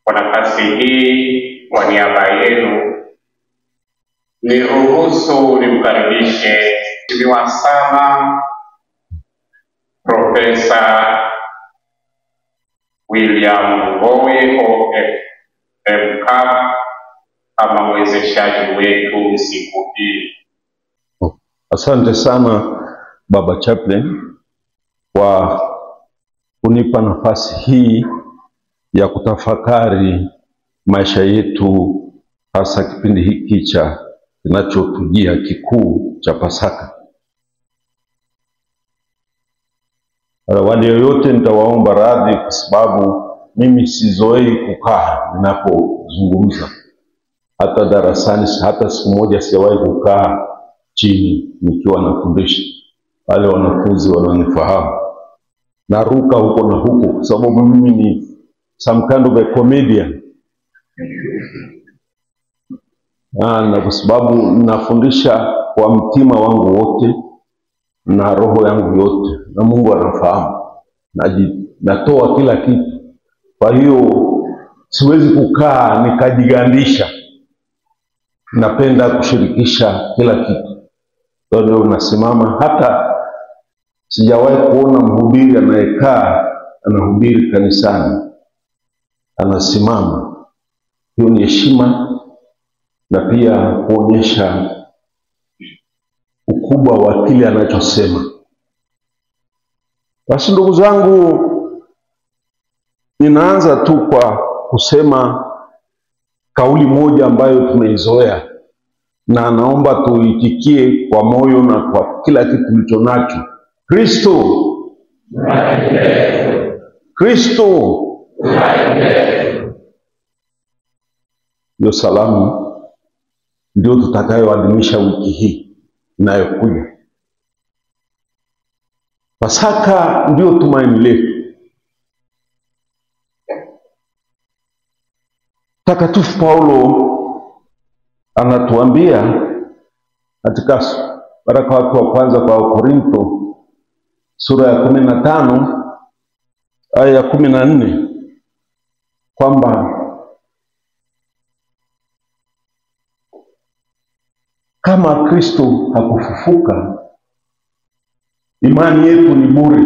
Kwa nafasi hii, kwa niaba yenu, niruhusu nimkaribishe Mheshimiwa sana Profesa William Ngowi OFM kama mwezeshaji wetu siku hii. Asante sana Baba Chaplain kwa kunipa nafasi hii ya kutafakari maisha yetu, hasa kipindi hiki cha kinachotujia kikuu cha Pasaka. Awali yoyote nitawaomba radhi kwa sababu mimi sizoei kukaa ninapozungumza. Hata darasani hata siku moja sijawahi kukaa chini nikiwa nafundisha. Wale wanafunzi wananifahamu. Naruka huko na huko kwa sababu mimi ni some kind of a comedian. Na kwa sababu nafundisha kwa mtima wangu wote na roho yangu yote, na Mungu anafahamu. Natoa kila kitu. Kwa hiyo siwezi kukaa nikajigandisha. Napenda kushirikisha kila kitu. Ndio nasimama. Hata sijawahi kuona mhubiri anayekaa anahubiri kanisani anasimama. Hiyo ni heshima na pia kuonyesha ukubwa wa kile anachosema. Basi ndugu zangu, ninaanza tu kwa kusema kauli moja ambayo tumeizoea, na naomba tuitikie kwa moyo na kwa kila kitu tulicho nacho. Kristo, Kristo. Hiyo salamu ndio tutakayoadhimisha wiki hii inayokuja. Pasaka ndio tumaini letu. Mtakatifu Paulo anatuambia katika waraka wake wa kwanza kwa Korintho sura ya 15 aya ya 14 kwamba kama Kristo hakufufuka, imani yetu ni bure.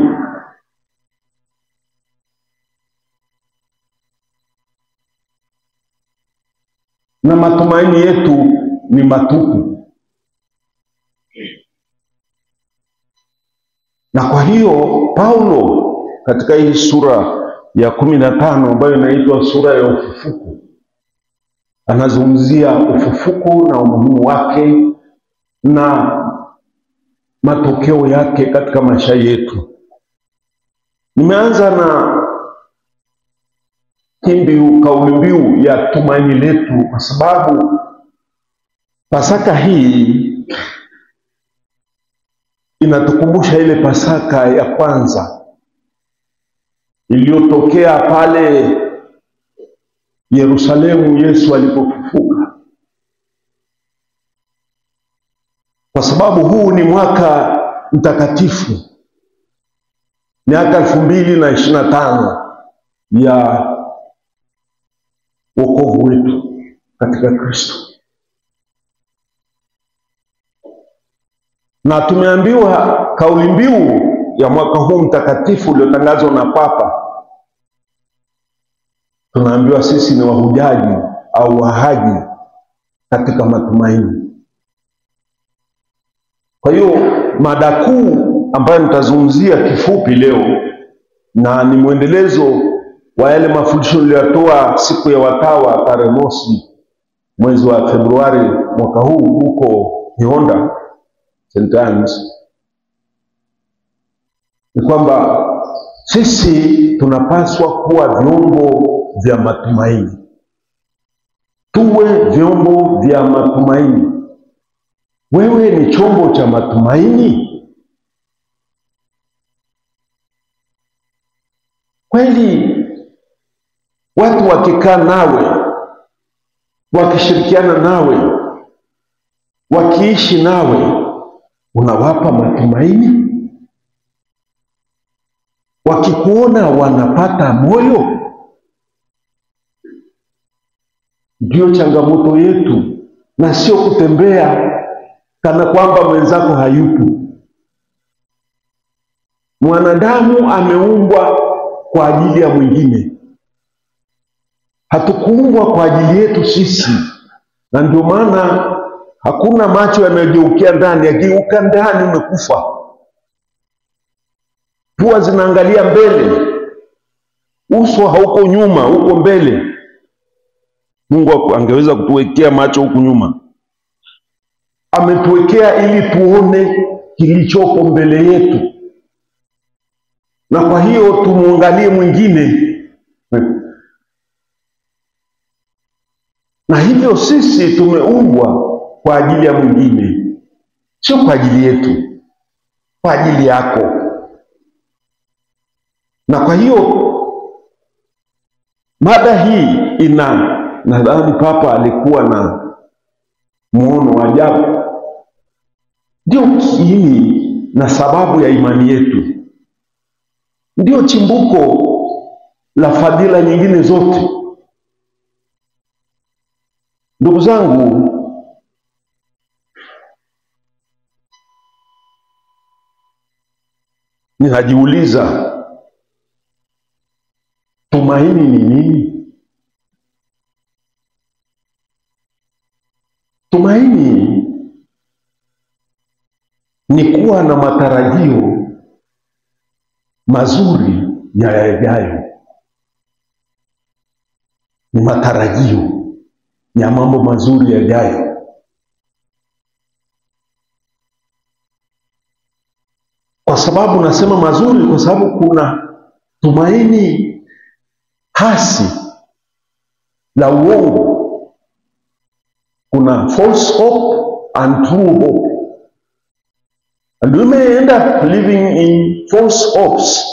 Na matumaini yetu ni matupu. Na kwa hiyo Paulo katika hii sura ya 15 ambayo inaitwa sura ya ufufuko, anazungumzia ufufuko na umuhimu wake na matokeo yake katika maisha yetu. Nimeanza na kauli mbiu ya tumaini letu kwa sababu Pasaka hii inatukumbusha ile Pasaka ya kwanza iliyotokea pale Yerusalemu Yesu alipofufuka. Kwa sababu huu ni mwaka mtakatifu, miaka 2025 ya wokovu wetu katika Kristo. Na tumeambiwa kauli mbiu ya mwaka huu mtakatifu uliotangazwa na Papa. Tunaambiwa sisi ni wahujaji au wahaji katika matumaini. Kwa hiyo mada kuu ambayo nitazungumzia kifupi leo, na ni mwendelezo wa yale mafundisho niliyotoa siku ya watawa tarehe 1 mwezi wa Februari mwaka huu huko Kihonda St. Anne's, ni kwamba sisi tunapaswa kuwa vyombo vya matumaini. Tuwe vyombo vya matumaini. Wewe ni chombo cha matumaini? Kweli watu wakikaa nawe, wakishirikiana nawe, wakiishi nawe, unawapa matumaini? Wakikuona wanapata moyo? Ndio changamoto yetu, na sio kutembea kana kwamba mwenzako hayupo. Mwanadamu ameumbwa kwa ajili ya mwingine, hatukuumbwa kwa ajili yetu sisi. Na ndio maana hakuna macho yanayogeukia ndani, yakigeuka ndani umekufa. Pua zinaangalia mbele, uso hauko nyuma, uko mbele. Mungu angeweza kutuwekea macho huku nyuma, ametuwekea ili tuone kilichopo mbele yetu, na kwa hiyo tumuangalie mwingine. Na hivyo sisi tumeumbwa kwa ajili ya mwingine, sio kwa ajili yetu, kwa ajili yako. Na kwa hiyo mada hii nadhani Papa alikuwa na muono wa ajabu. Ndio hii na sababu ya imani yetu, ndio chimbuko la fadhila nyingine zote. Ndugu zangu, ninajiuliza, tumaini ni nini? Tumaini ni kuwa na matarajio mazuri yajayo. Ni matarajio ya mambo mazuri yajayo. Kwa sababu nasema mazuri, kwa sababu kuna tumaini hasi la uongo. Kuna false hope and true hope. And we may end up living in false hopes.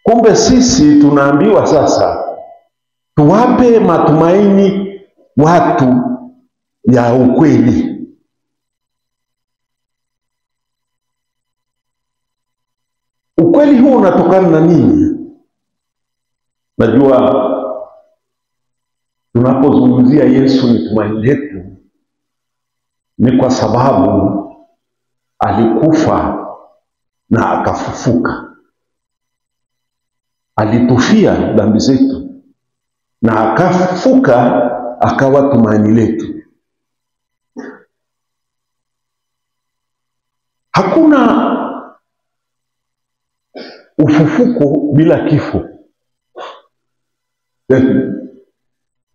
Kumbe sisi tunaambiwa sasa tuwape matumaini watu ya ukweli. Ukweli huu unatokana na nini? Najua tunapozungumzia Yesu ni tumaini letu, ni kwa sababu alikufa na akafufuka. Alitufia dhambi zetu na akafufuka, akawa tumaini letu. Hakuna ufufuko bila kifo.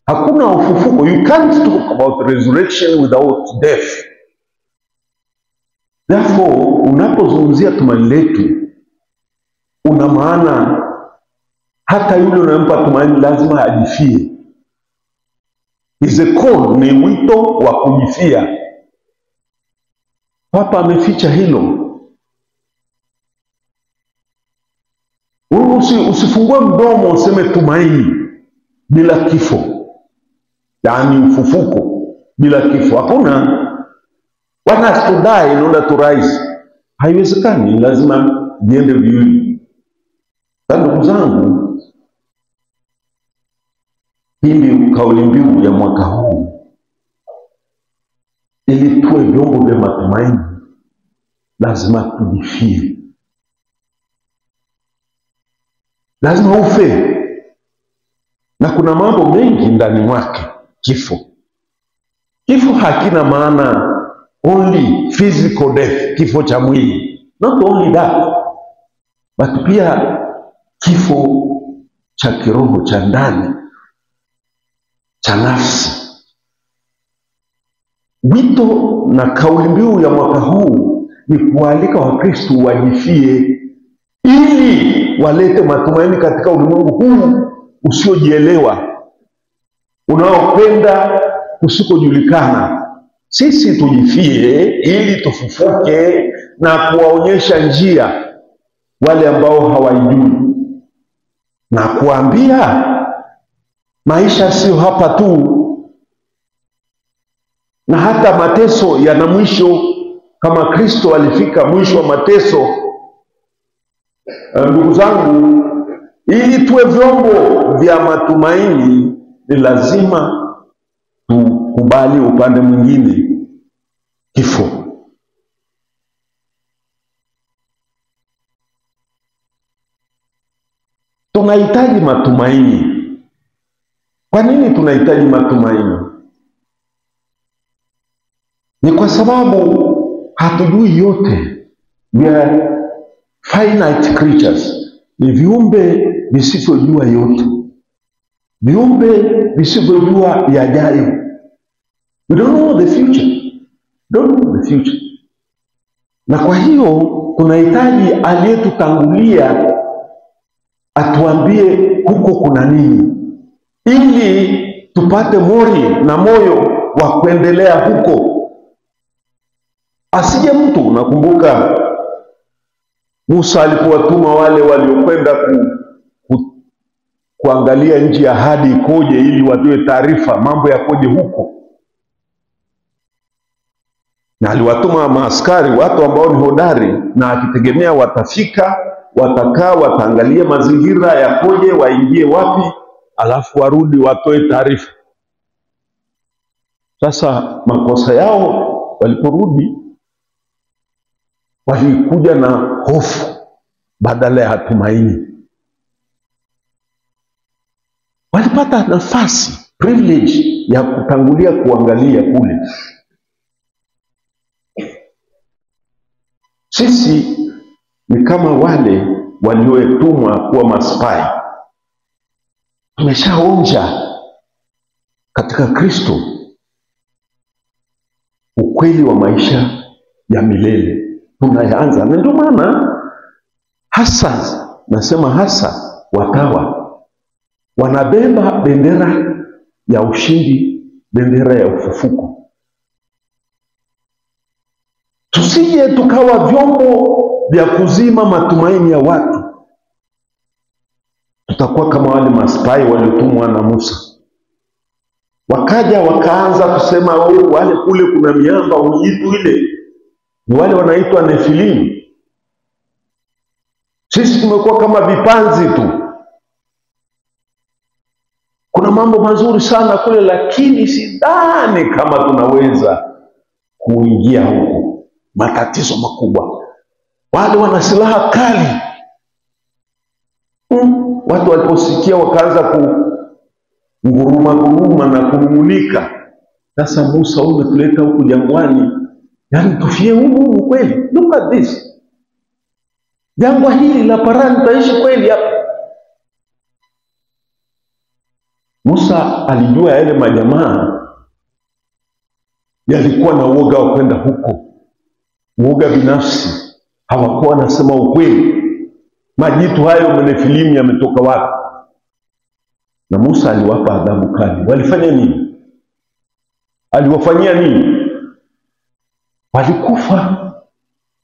Hakuna ufufuko. You can't talk about resurrection without death. Therefore, unapozungumzia tumaini letu, una maana hata yule unayempa tumaini lazima ajifie. Is a call, ni wito wa kujifia. Papa ameficha hilo. Usifungue mdomo useme tumaini bila kifo, yaani ufufuko bila kifo. Hakuna. One has to die in order to rise. Haiwezekani, lazima niende viwili. Ndugu zangu, hii kauli mbiu ya mwaka huu, ili tuwe vyombo vya matumaini, lazima tujifie. Lazima ufe. Na kuna mambo mengi ndani mwake kifo. Kifo hakina maana only physical death, kifo cha mwili. Not only that, but pia kifo cha kiroho, cha ndani, cha nafsi. Wito na kauli mbiu ya mwaka huu ni kualika Wakristo wajifie ili walete matumaini katika ulimwengu huu usiojielewa, unaokwenda usikojulikana. Sisi tujifie ili tufufuke na kuwaonyesha njia wale ambao hawajui, na kuambia maisha sio hapa tu, na hata mateso yana mwisho. Kama Kristo alifika mwisho wa mateso. Ndugu zangu, ili tuwe vyombo vya matumaini, ni lazima tukubali upande mwingine, kifo. Tunahitaji matumaini. Kwa nini tunahitaji matumaini? Ni kwa sababu hatujui yote. We are finite creatures. Ni viumbe visivyojua yote, viumbe visivyojua yajayo. We don't know the future. Don't know the future. Na kwa hiyo tunahitaji aliyetutangulia atuambie huko kuna nini, ili tupate mori na moyo wa kuendelea huko. Asije mtu, nakumbuka Musa alipowatuma wale waliokwenda kuangalia nchi ya ahadi ikoje, ili watoe taarifa mambo yakoje huko. Na aliwatuma maaskari, watu ambao ni hodari, na akitegemea watafika, watakaa, wataangalia mazingira yakoje, waingie wapi, alafu warudi watoe taarifa. Sasa makosa yao, waliporudi walikuja na hofu badala ya tumaini. Walipata nafasi, privilege ya kutangulia kuangalia kule. Sisi ni kama wale waliotumwa kuwa maspai. Tumeshaonja katika Kristo ukweli wa maisha ya milele. Tunaanza, na ndio maana hasa, nasema hasa watawa wanabeba bendera ya ushindi, bendera ya ufufuko. Tusije tukawa vyombo vya kuzima matumaini ya watu. Tutakuwa kama wale maspai waliotumwa na Musa. Wakaja wakaanza kusema, wale kule kuna miamba uniitu ile, ni wale wanaitwa Nefilimu. Sisi tumekuwa kama vipanzi tu. Kuna mambo mazuri sana kule, lakini sidhani kama tunaweza kuingia huko. Matatizo makubwa. Wale wana silaha kali. Watu waliposikia wakaanza kunguruma na kunung'unika. Sasa Musa, umetuleta huku jangwani, yaani tufie humu kweli? Look at this. Jangwa hili la Parani, tutaishi kweli hapa? Musa alijua yale majamaa yalikuwa na uoga wa kwenda huko, uoga binafsi. Hawakuwa wanasema ukweli. Majitu hayo Menefilimu yametoka wapi? Na Musa aliwapa adhabu kali. Walifanya nini? Aliwafanyia nini? Walikufa.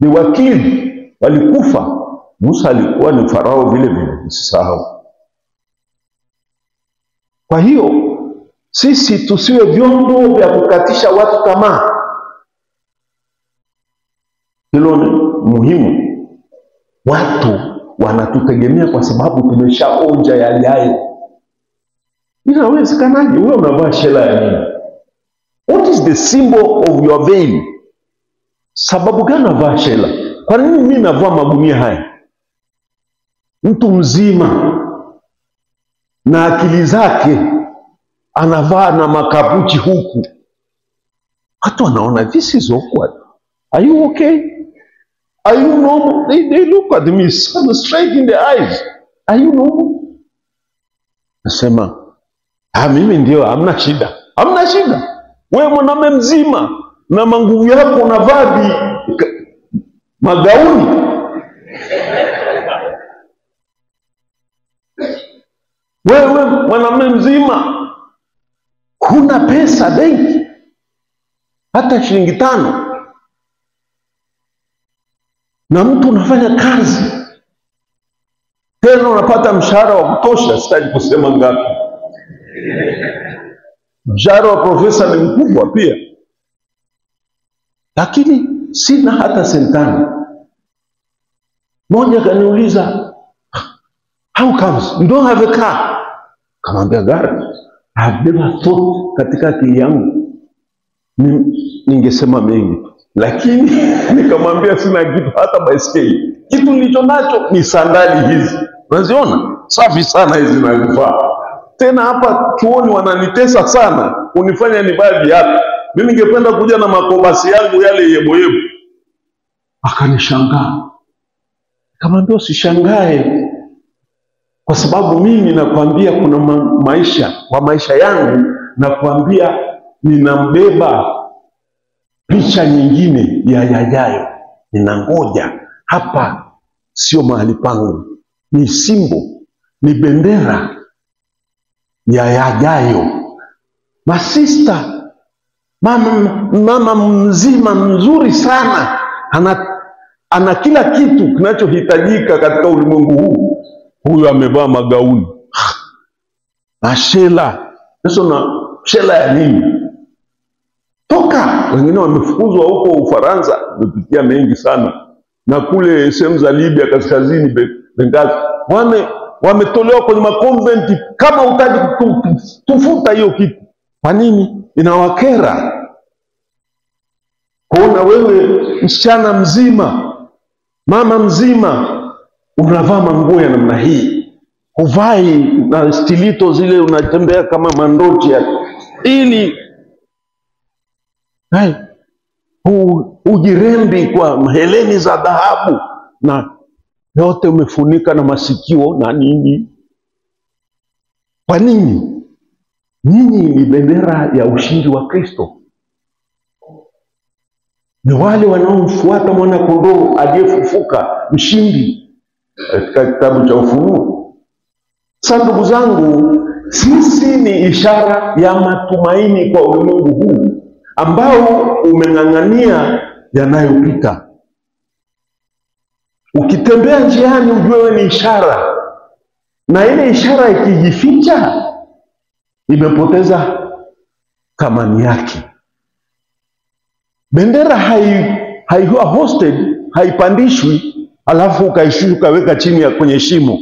Ni wakili, walikufa. Musa alikuwa ni Farao vile vile, msisahau. Kwa hiyo sisi tusiwe vyombo vya kukatisha watu tamaa. Hilo ni muhimu. Watu wanatutegemea kwa sababu tumeshaonja yajayo. Inawezekanaje wewe unavaa shela ya nini? What is the symbol of your veil? Sababu gani unavaa shela? Kwa nini mimi navaa magunia haya? Mtu mzima na akili zake anavaa na makapuchi huku. Watu wanaona, this is awkward. Are you okay? Are you normal? They look at me straight in the eyes. Are you normal? Nasema, mimi ndio, hamna shida. Hamna shida. Wewe mwanamume mzima na manguvu yako unavaa magauni. Wewe mwanamume mzima huna pesa benki, hata shilingi 5. Na mtu unafanya kazi, tena unapata mshahara wa kutosha. Sitaki kusema ngapi. Mshahara wa profesa ni mkubwa pia. Lakini sina hata sentani. Mmoja kaniuliza, how comes you don't have a car? Kamwambia, gari I've never thought katika akili yangu ningesema mengi, lakini nikamwambia sina kitu, hata baiskeli. Kitu nilicho nacho ni sandali hizi, unaziona safi sana hizi, nazivaa. Tena hapa chuoni wananitesa sana kunifanya nivae viatu. Mimi ningependa kuja na makobasi yangu yale yeboyebo. Akanishangaa. Nikamwambia usishangae, kwa sababu mimi nakwambia kuna maisha yangu, nakwambia ninambeba picha nyingine ya yajayo. Ninangoja hapa, sio mahali pangu, ni simbo, ni bendera ya yajayo. Masista, mama mzima mzuri sana, ana kila kitu kinachohitajika katika ulimwengu huu. Huyu amevaa magauni na shela. Sasa na shela ya nini? Toka wengine wamefukuzwa huko Ufaransa, wamepitia mengi sana, na kule sehemu za Libya kaskazini, Benghazi, wametolewa kwenye makonventi. Kama utaji tufuta hiyo kitu. Kwa nini? Inawakera kuona wewe msichana mzima, mama mzima, unavaa manguo ya namna hii, huvai na stilito zile, unatembea kama mandochi ili ujirembi kwa heleni za dhahabu, na yote umefunika na masikio na nini. Kwa nini? Nyinyi ni bendera ya ushindi wa Kristo. Ni wale wanaomfuata mwana kondoo aliyefufuka, mshindi, katika kitabu cha Ufunuo. Sasa ndugu zangu, sisi ni ishara ya matumaini kwa ulimwengu huu ambao umeng'ang'ania yanayopita. Ukitembea njiani ujue wewe ni ishara, na ile ishara ikijificha imepoteza thamani yake. Bendera haihuwa hosted, haipandishwi alafu ukaishusha ukaweka chini ya kwenye shimo.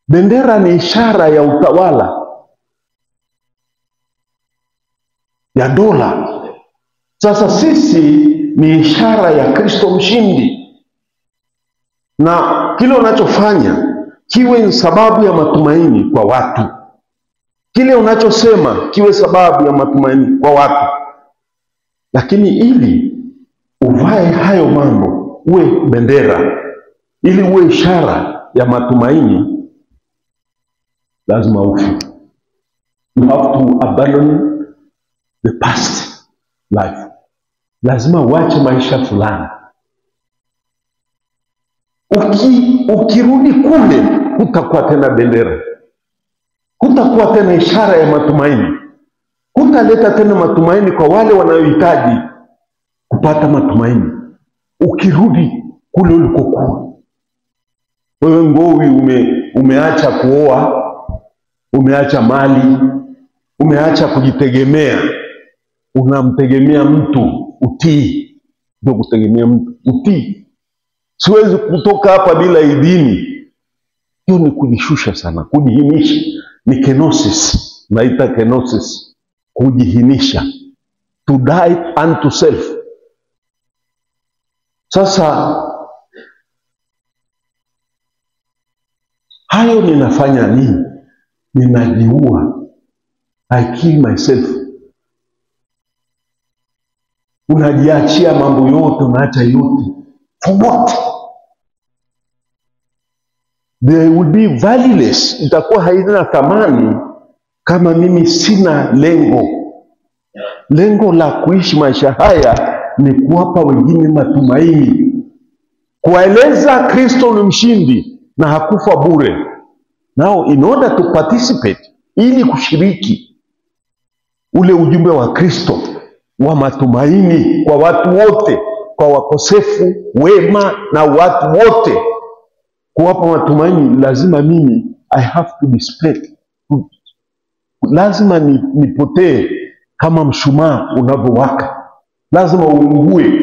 Bendera ni ishara ya utawala, ya dola. Sasa sisi ni ishara ya Kristo mshindi, na kile unachofanya kiwe ni sababu ya matumaini kwa watu. Kile unachosema kiwe sababu ya matumaini kwa watu. Lakini ili uvae hayo mambo, uwe bendera, ili uwe ishara ya matumaini, lazima ufe. You have to abandon the past life. Lazima uache maisha fulani. Ukirudi kule, hutakuwa tena bendera, hutakuwa tena ishara ya matumaini, hutaleta tena matumaini kwa wale wanaohitaji kupata matumaini. Ukirudi kule ulikokuwa, wewe ngowi, umeacha kuoa, umeacha mali, umeacha kujitegemea, unamtegemea mtu. Utii ndio kutegemea mtu, utii. Siwezi kutoka hapa bila idhini. Hiyo ni kujishusha sana, kujihinisha. Ni kenosis, naita kenosis, kujihinisha, to die unto self. Sasa hayo ninafanya nini? Ninajiua, I kill myself. Unajiachia mambo yote, unaacha yote. For what? They will be valueless. Itakuwa haina thamani kama mimi sina lengo. Lengo la kuishi maisha haya ni kuwapa wengine matumaini, kuwaeleza Kristo ni mshindi na hakufa bure. Now in order to participate, ili kushiriki ule ujumbe wa Kristo wa matumaini kwa watu wote, kwa wakosefu, wema na watu wote, kuwapa matumaini, lazima mimi I have to display. Lazima nipotee kama mshumaa unavyowaka, lazima uungue.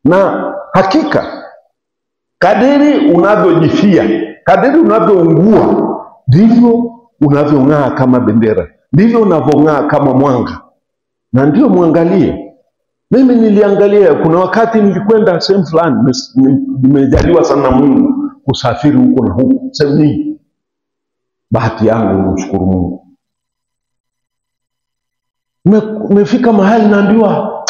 Na hakika kadiri unavyojifia, kadiri unavyoungua, ndivyo unavyong'aa kama bendera. ndivyo unavyong'aa kama mwanga, na ndio muangalie. Mimi niliangalia, kuna wakati nilikwenda sehemu fulani, nimejaliwa sana na Mungu kusafiri huko na huko, sehemu nyingi. Bahati yangu nimshukuru Mungu. Nimefika mahali naambiwa,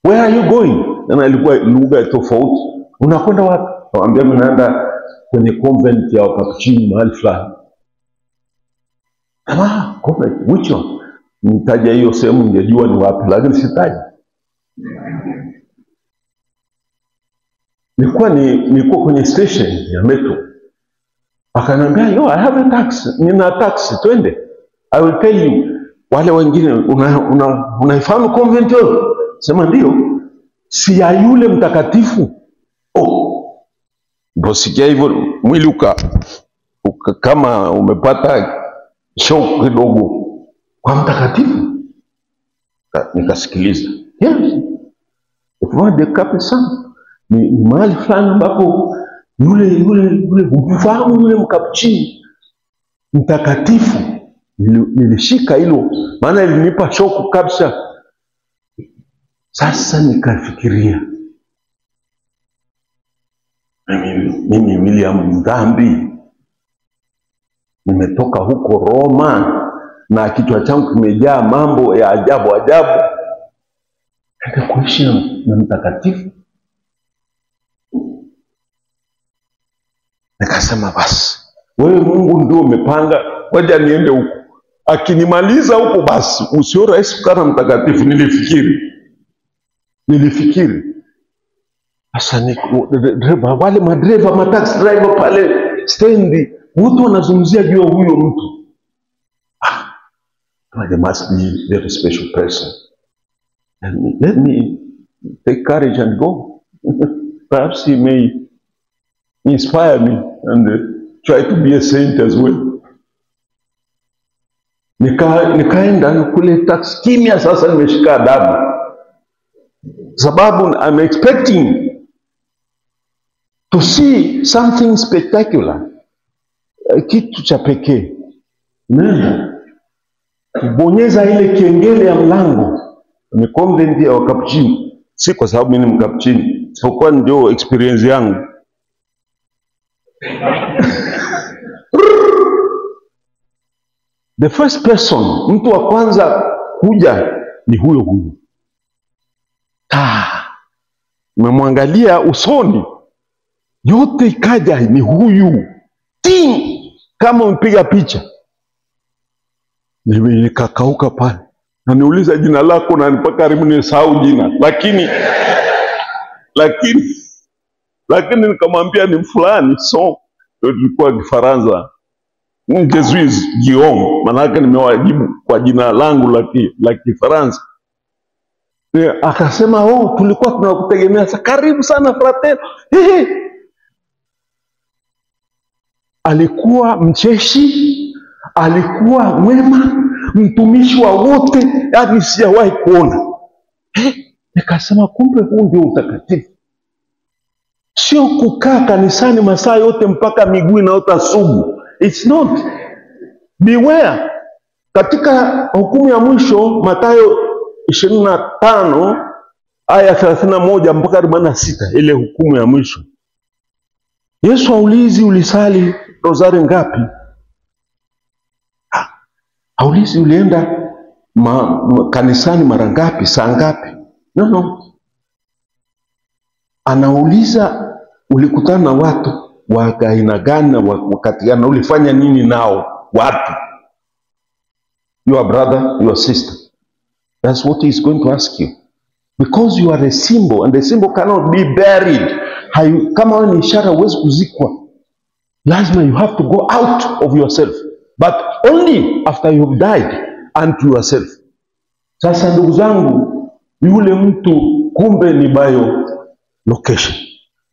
where are you going? Na ilikuwa lugha tofauti. Unakwenda wapi? Naambia mimi naenda kwenye convent ya Wakapuchini mahali fulani. Convent, which one? Nitaja hiyo sehemu, ningejua ni wapi, lakini sitaji. Nilikuwa kwenye station ya metro. Akaniambia, yo, I have a taxi. Nina taxi, twende. I will tell you. Wale wengine, unaifahamu convent hiyo? Sema ndio. Si ya yule mtakatifu. Ndio sikia hivyo, mwili kama umepata shock kidogo. Kwa mtakatifu? Nikasikiliza. Yes. Ufuade kabisa. Ni mahali fulani ambapo yule ufahamu yule Mkapuchini mtakatifu. Nilishika hilo, maana ilinipa shock kabisa. Sasa nikafikiria, mimi William dhambi, nimetoka huko Roma na kichwa changu kimejaa mambo ya ajabu ajabu, nataka kuishi na mtakatifu. Nikasema basi, wewe Mungu ndio umepanga, wacha niende huko. Akinimaliza huko basi, usio rahisi kana mtakatifu. Nilifikiri. Sasa wale madriver, mataxi driver pale stendi, wote wanazungumzia juu ya huyo mtu. There must be a very special person. Let me take courage and go. Perhaps he may inspire me and try to be a saint as well. Nikaenda kule taxi kimya. Sasa nimeshika adabu, sababu I'm expecting to see something spectacular, kitu cha pekee. Kubonyeza ile kengele ya mlango ni convent ya Wakapuchini. Si kwa sababu mimi ni Mkapuchini, isipokuwa ndio experience yangu. The first person, mtu wa kwanza kuja ni huyo. Nimemwangalia usoni, yote ikaja ni huyu. Kama mpiga picha. Nikakauka pale. Na niuliza jina lako, na mpaka karibu nisahau jina. Lakini nikamwambia ni fulani. So tulikuwa Kifaransa. Jesuis Guillaume, manake nimewajibu kwa jina langu la Kifaransa. Akasema, tulikuwa tunakutegemea. Karibu sana fratello. Alikuwa mcheshi, alikuwa mwema, mtumishi wa wote, hadi sijawahi kuona. Nikasema kumbe huu ndio utakatifu. Sio kukaa kanisani masaa yote mpaka miguu inaota sugu. It's not. Beware. Katika hukumu ya mwisho, Mathayo 25 aya 31 mpaka 46, ile hukumu ya mwisho, Yesu aulizi ulisali rozari ngapi? Aulizi ulienda kanisani mara ngapi, saa ngapi? No. Anauliza ulikutana na watu wa aina gani na wakati gani, ulifanya nini nao watu? Your brother, your sister. That's what he's going to ask you. Because you are a symbol, and the symbol cannot be buried. Kama wewe ni ishara huwezi kuzikwa. Lazima you have to go out of yourself. But only after you have died unto yourself. Sasa ndugu zangu, yule mtu kumbe ni bio location.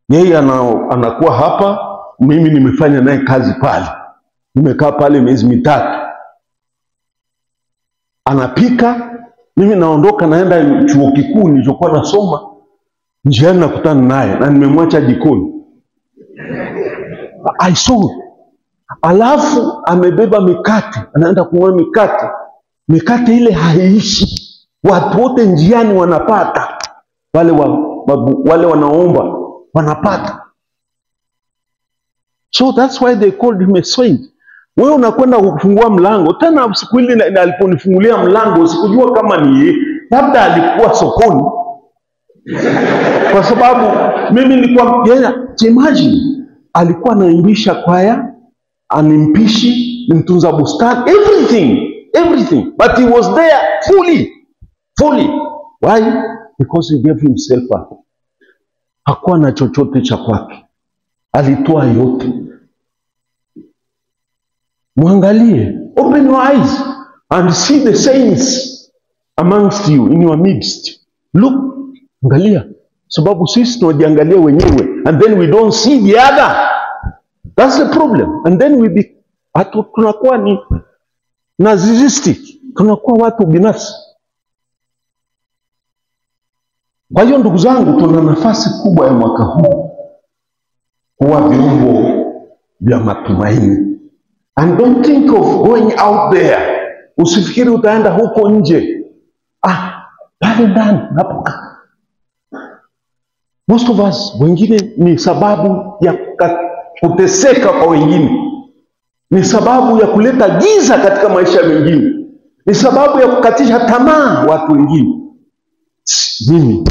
Yeye anakuwa hapa, mimi nimefanya naye kazi pale. Nimekaa pale miezi 3. Anapika, mimi naondoka naenda chuo kikuu nilichokuwa nasoma. Njiani nakutana naye na nimemwacha jikoni. I saw. alafu amebeba mikate, anaenda kununua mikate. Mikate ile haiishi, watu wote njiani wanapata, wale wanaomba wanapata. So that's why they called him a saint. Wewe unakwenda kufungua mlango, tena siku ile aliponifungulia mlango sikujua kama ni labda alikuwa sokoni, kwa sababu mimi nilikuwa imagine alikuwa anaimbisha kwaya, animpishi, mtunza bustani, everything, but he was there fully. Why? Because he gave himself up. Hakuwa na chochote cha kwake, alitoa yote. Mwangalie, open your eyes and see the saints amongst you, in your midst. Look, angalia, sababu sisi tunajiangalia wenyewe and then we don't see the other. That's the problem. And then tunakuwa ni narcissistic, tunakuwa watu binafsi. Kwa hiyo ndugu zangu, tuna nafasi kubwa ya mwaka huu kuwa vyombo vya matumaini. And don't think of going out there. Usifikiri utaenda huko nje. Pale ndani hapo. Most of us, wengine ni sababu ya kuteseka kwa wengine, ni sababu ya kuleta giza katika maisha ya wengine, ni sababu ya kukatisha tamaa watu wengine. Mimi,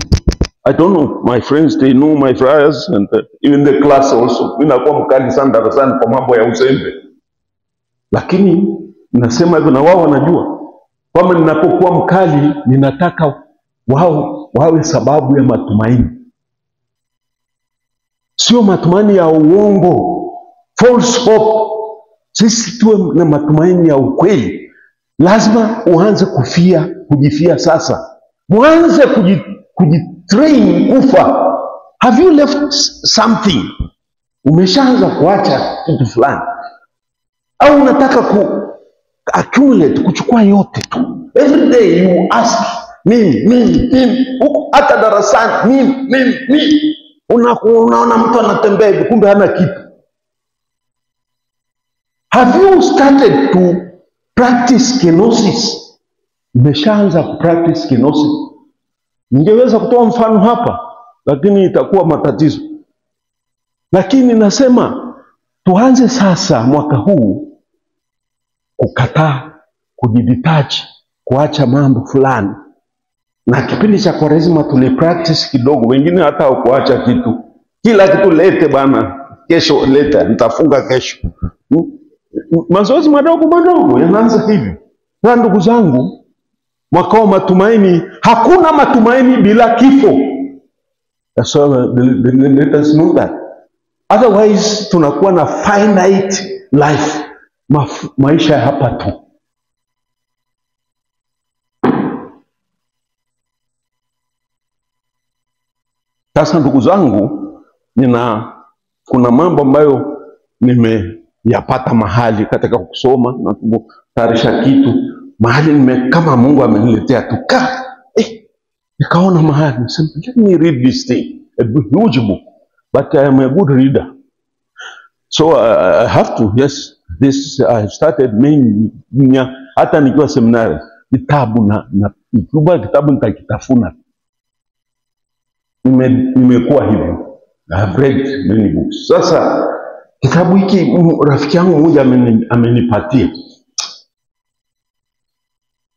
I don't know, my friends, they know my friars and even the class also. Mimi nakuwa mkali sana darasani kwa mambo ya uzembe, lakini nasema hivyo na wao wanajua kwamba ninapokuwa mkali ninataka wao wawe sababu ya matumaini, sio matumaini ya uongo, false hope. Sisi tuwe na matumaini ya ukweli. Lazima uanze kujifia sasa, mwanze kujitrain kufa. Have you left something? Umeshaanza kuacha kitu fulani, au unataka accumulate, kuchukua yote tu? Every day you ask mimi, hata darasani mimi. Unaona mtu anatembea hivi, kumbe hana kitu. Have you started to practice kenosis? Umeshaanza kupractice kenosis? Ningeweza kutoa mfano hapa, lakini itakuwa matatizo. Lakini nasema tuanze sasa mwaka huu kukataa, kujidetach, kuacha mambo fulani. Na kipindi cha Kwaresima tulipractice kidogo, wengine hata kuacha kitu. Kila kitu lete bana, kesho leta, nitafunga kesho. Mazoezi madogo yanaanza hivi. Na ndugu zangu, mwaka wa matumaini, hakuna matumaini bila kifo. So let us know that. Otherwise tunakuwa na finite life, maisha ya hapa tu. Sasa ndugu zangu, kuna mambo ambayo nimeyapata mahali katika kusoma na kutayarisha kitu. Mahali kama Mungu ameniletea tuka. Nikaona mahali, let me read this thing. A huge book. But I am a good reader. So I have to, I started many, hata nikiwa seminari, kitabu kitabu nitakitafuna. Nimekuwa hivyo. I have read many books. Sasa kitabu hiki rafiki yangu mmoja amenipatia.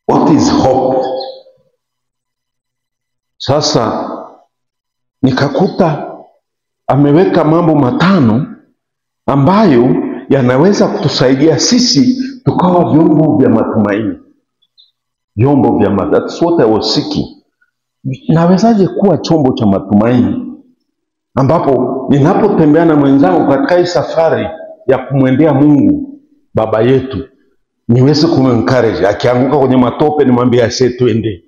What is hope? Sasa nikakuta ameweka mambo matano ambayo yanaweza kutusaidia sisi tukawa vyombo vya matumaini. Vyombo vya matumaini. That's what I was seeking. Nawezaje kuwa chombo cha matumaini ambapo ninapotembea na mwenzangu katika hii safari ya kumwendea Mungu Baba yetu, niweze kumencourage. Akianguka kwenye matope nimwambie twende.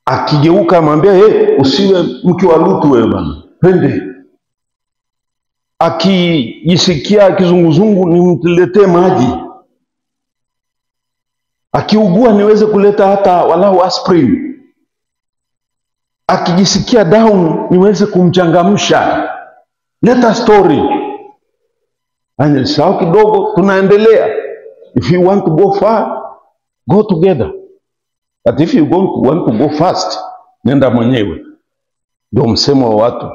Akigeuka mwambie usiwe mke wa Lutu wewe bwana, twende. Akijisikia kizunguzungu nimletee maji. Akiugua niweze kuleta hata walau aspirin. Akijisikia down niweze kumchangamsha. Let a story. Anasahau kidogo, tunaendelea. If you want to go far, go together. But if you want to go fast, nenda mwenyewe. Ndio msemo wa watu.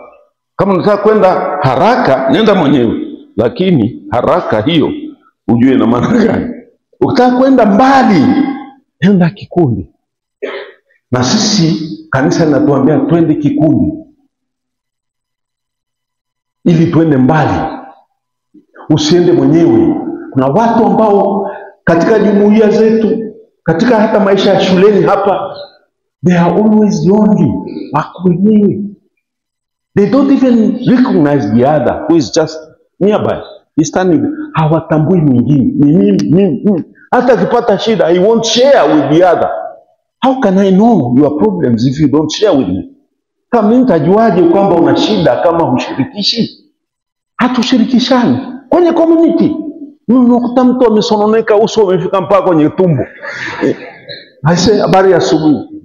Kama unataka kwenda haraka, nenda mwenyewe. Lakini haraka hiyo ujue na maana gani. Ukitaka kwenda mbali, nenda kikundi. Na sisi kanisa linatuambia twende kikundi ili twende mbali. Usiende mwenyewe. Kuna watu ambao katika jumuiya zetu, katika hata maisha ya shuleni hapa, they are always lonely. Wako wenyewe. They don't even recognize the other who is just nearby. He's standing. Hawatambui mwingine. Ni mimi. Hata akipata shida, he won't share with the other. How can I know your problems if you don't share with me? Kama mimi nitajuaje kwamba una shida kama hushirikishi? Hatushirikishani. Kwenye community, unakuta mtu amesononeka, uso umefika mpaka kwenye tumbo. Aise, habari ya asubuhi.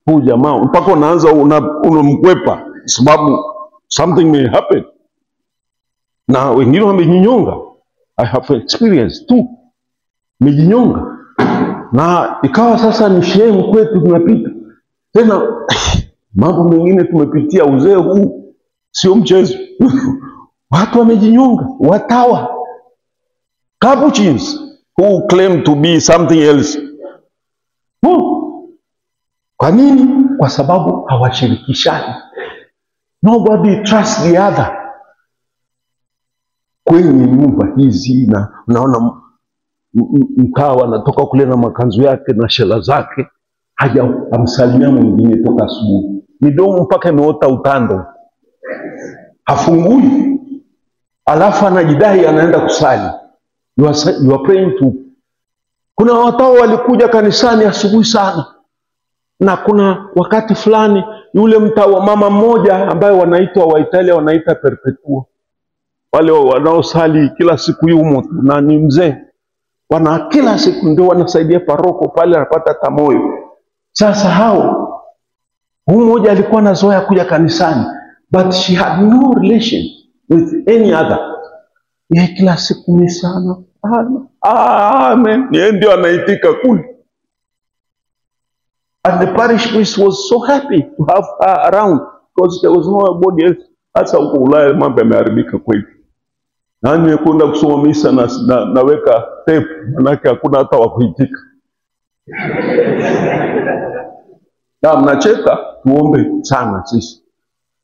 Huyu jamaa mpaka unaanza unamkwepa sababu something may happen. Na wengine wamejinyonga. I have experience too. Mejinyonga. Na ikawa sasa ni shame kwetu tunapita. Tena mambo mengine tumepitia, uzee huu sio mchezo. Watu wamejinyonga, watawa, Capuchins who claim to be something else. Kwa nini? Kwa sababu hawashirikishani. Nobody trusts the other. Kwenye nyumba hizi na unaona mkawa anatoka kule na makanzu yake na shela zake, haja amsalimia mwingine toka asubuhi. Midomo mpaka imeota utando. Hafungui. Alafu anajidai anaenda kusali. You are praying to. Kuna watu walikuja kanisani asubuhi sana. Na kuna wakati fulani yule mtawa mama mmoja ambaye wanaitwa wa Italia wanaita perpetua. Wale wanaosali kila siku yumo na ni mzee. Wana kila siku ndio wanasaidia paroko pale, anapata hata moyo. Sasa hao, huyu mmoja alikuwa anazoea kuja kanisani, but she had no relation with any other. Yeye kila siku ni sana. Amen. Yeye ndio anaitika kule. And the parish priest was so happy to have her around because there was nobody else. Hasa huko Ulaya mambo yameharibika kweli. Nani yekwenda kusoma misa naweka tape, manake hakuna hata wa kuitika. Na mnacheka, tuombe sana sisi.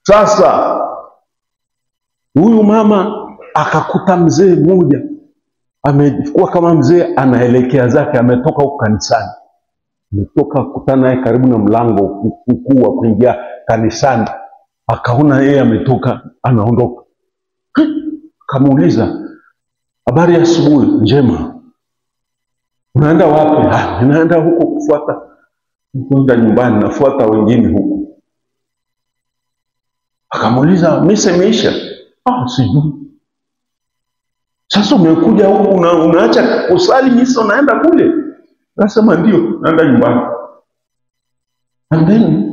Sasa huyu mama akakuta mzee mmoja amekuwa kama mzee anaelekea zake, ametoka huko kanisani. Ametoka kukutana naye karibu na mlango mkuu wa kuingia kanisani. Akaona yeye ametoka anaondoka. Kamuuliza, habari ya asubuhi? Njema. Unaenda wapi? Ninaenda huko kufuata. Nenda nyumbani, nafuata wengine huko. Akamuuliza, misa imeisha? Sijui. Sasa umekuja huku unaacha kusali misa unaenda kule? Akasema ndio, naenda nyumbani. And then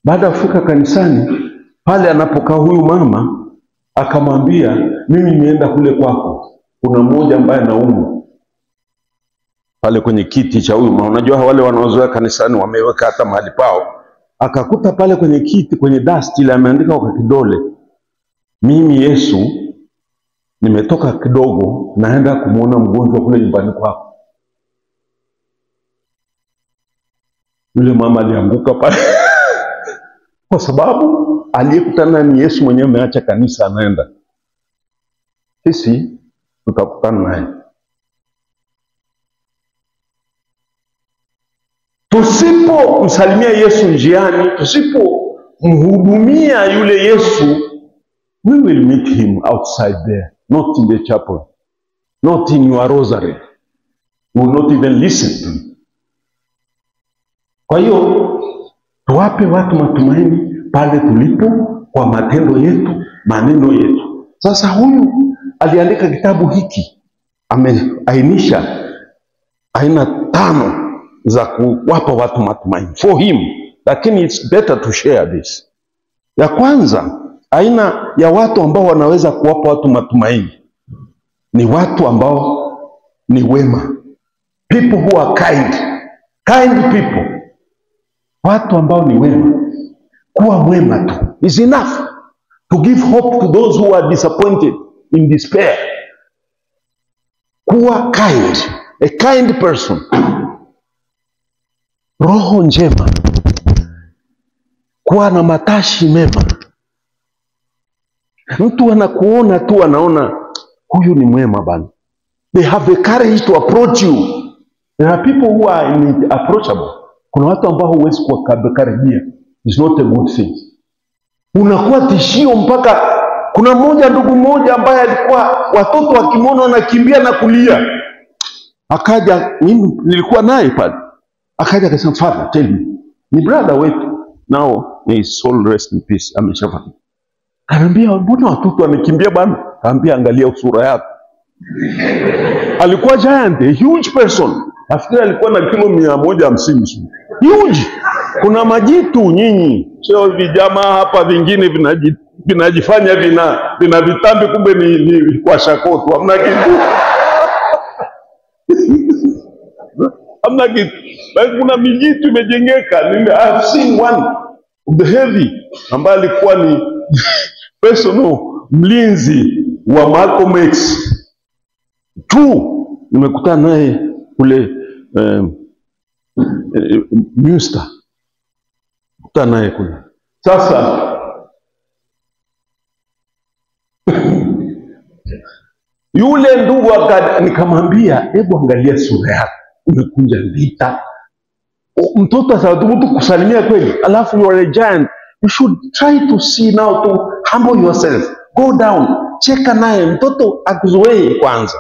baada ya kufika kanisani, pale anapokaa huyu mama akamwambia, mimi nimeenda kule kwako. Kuna mmoja ambaye anaumwa. Pale kwenye kiti cha huyu mama, unajua wale wanaozoea kanisani wameweka hata mahali pao. Akakuta pale kwenye kiti, kwenye dust ile ameandika kwa kidole, mimi Yesu nimetoka kidogo naenda kumuona mgonjwa kule nyumbani kwako. Yule mama alianguka pale. Kwa sababu aliyekutana ni Yesu mwenyewe, ameacha kanisa anaenda. Sisi tutakutana naye. Tusipo msalimia Yesu njiani, tusipo mhudumia yule Yesu, we will meet him outside there, not in the chapel, not in your rosary. We will not even listen to him. Kwa hiyo tuwape watu matumaini pale tulipo kwa matendo yetu, maneno yetu. Sasa huyu aliandika kitabu hiki, ameainisha aina 5 za kuwapa watu matumaini for him, lakini it's better to share this. Ya kwanza Aina ya watu ambao wanaweza kuwapa watu matumaini ni watu ambao ni wema. People who are kind. Kind people. Watu ambao ni wema. Kuwa mwema tu is enough to give hope to those who are disappointed in despair. Kuwa kind. A kind person. Roho njema. Kuwa na matashi mema. Mtu anakuona tu anaona huyu ni mwema bana. They have the courage to approach you. There are people who are approachable. Kuna watu ambao huwezi kuwakaribia. It's not a good thing. Unakuwa tishio mpaka kuna ndugu mmoja ambaye alikuwa watoto wakimwona wanakimbia na kulia. Akaja, mimi nilikuwa naye pale. Akaja akasema, "Father, tell me." Ni brother wetu. Now may his soul rest in peace. Ameshafariki. Anambia, "Mbona watoto wanakimbia bana?" Anambia, "Angalia usura yako." Alikuwa giant, a huge person. Nafikiri alikuwa na kilo 150. Huge. Kuna majitu nyinyi. Sio vijamaa hapa vingine vinajifanya vina vitambi, kumbe ni kwa shakotu. Hamna kitu. Hamna kitu. Bali kuna mijitu imejengeka. I've seen one of the heavy ambaye alikuwa ni personal mlinzi wa Malcolm X. Nimekutana naye kule Münster. Kutana naye kule. Sasa yule ndugu nikamwambia, "Hebu angalia sura yako. Umekunja vita. Mtoto atadhubutu kusalimia kweli? Alafu you are a giant. You should try to see now to humble yourself. Go down. Cheka naye. Mtoto akuzoee kwanza."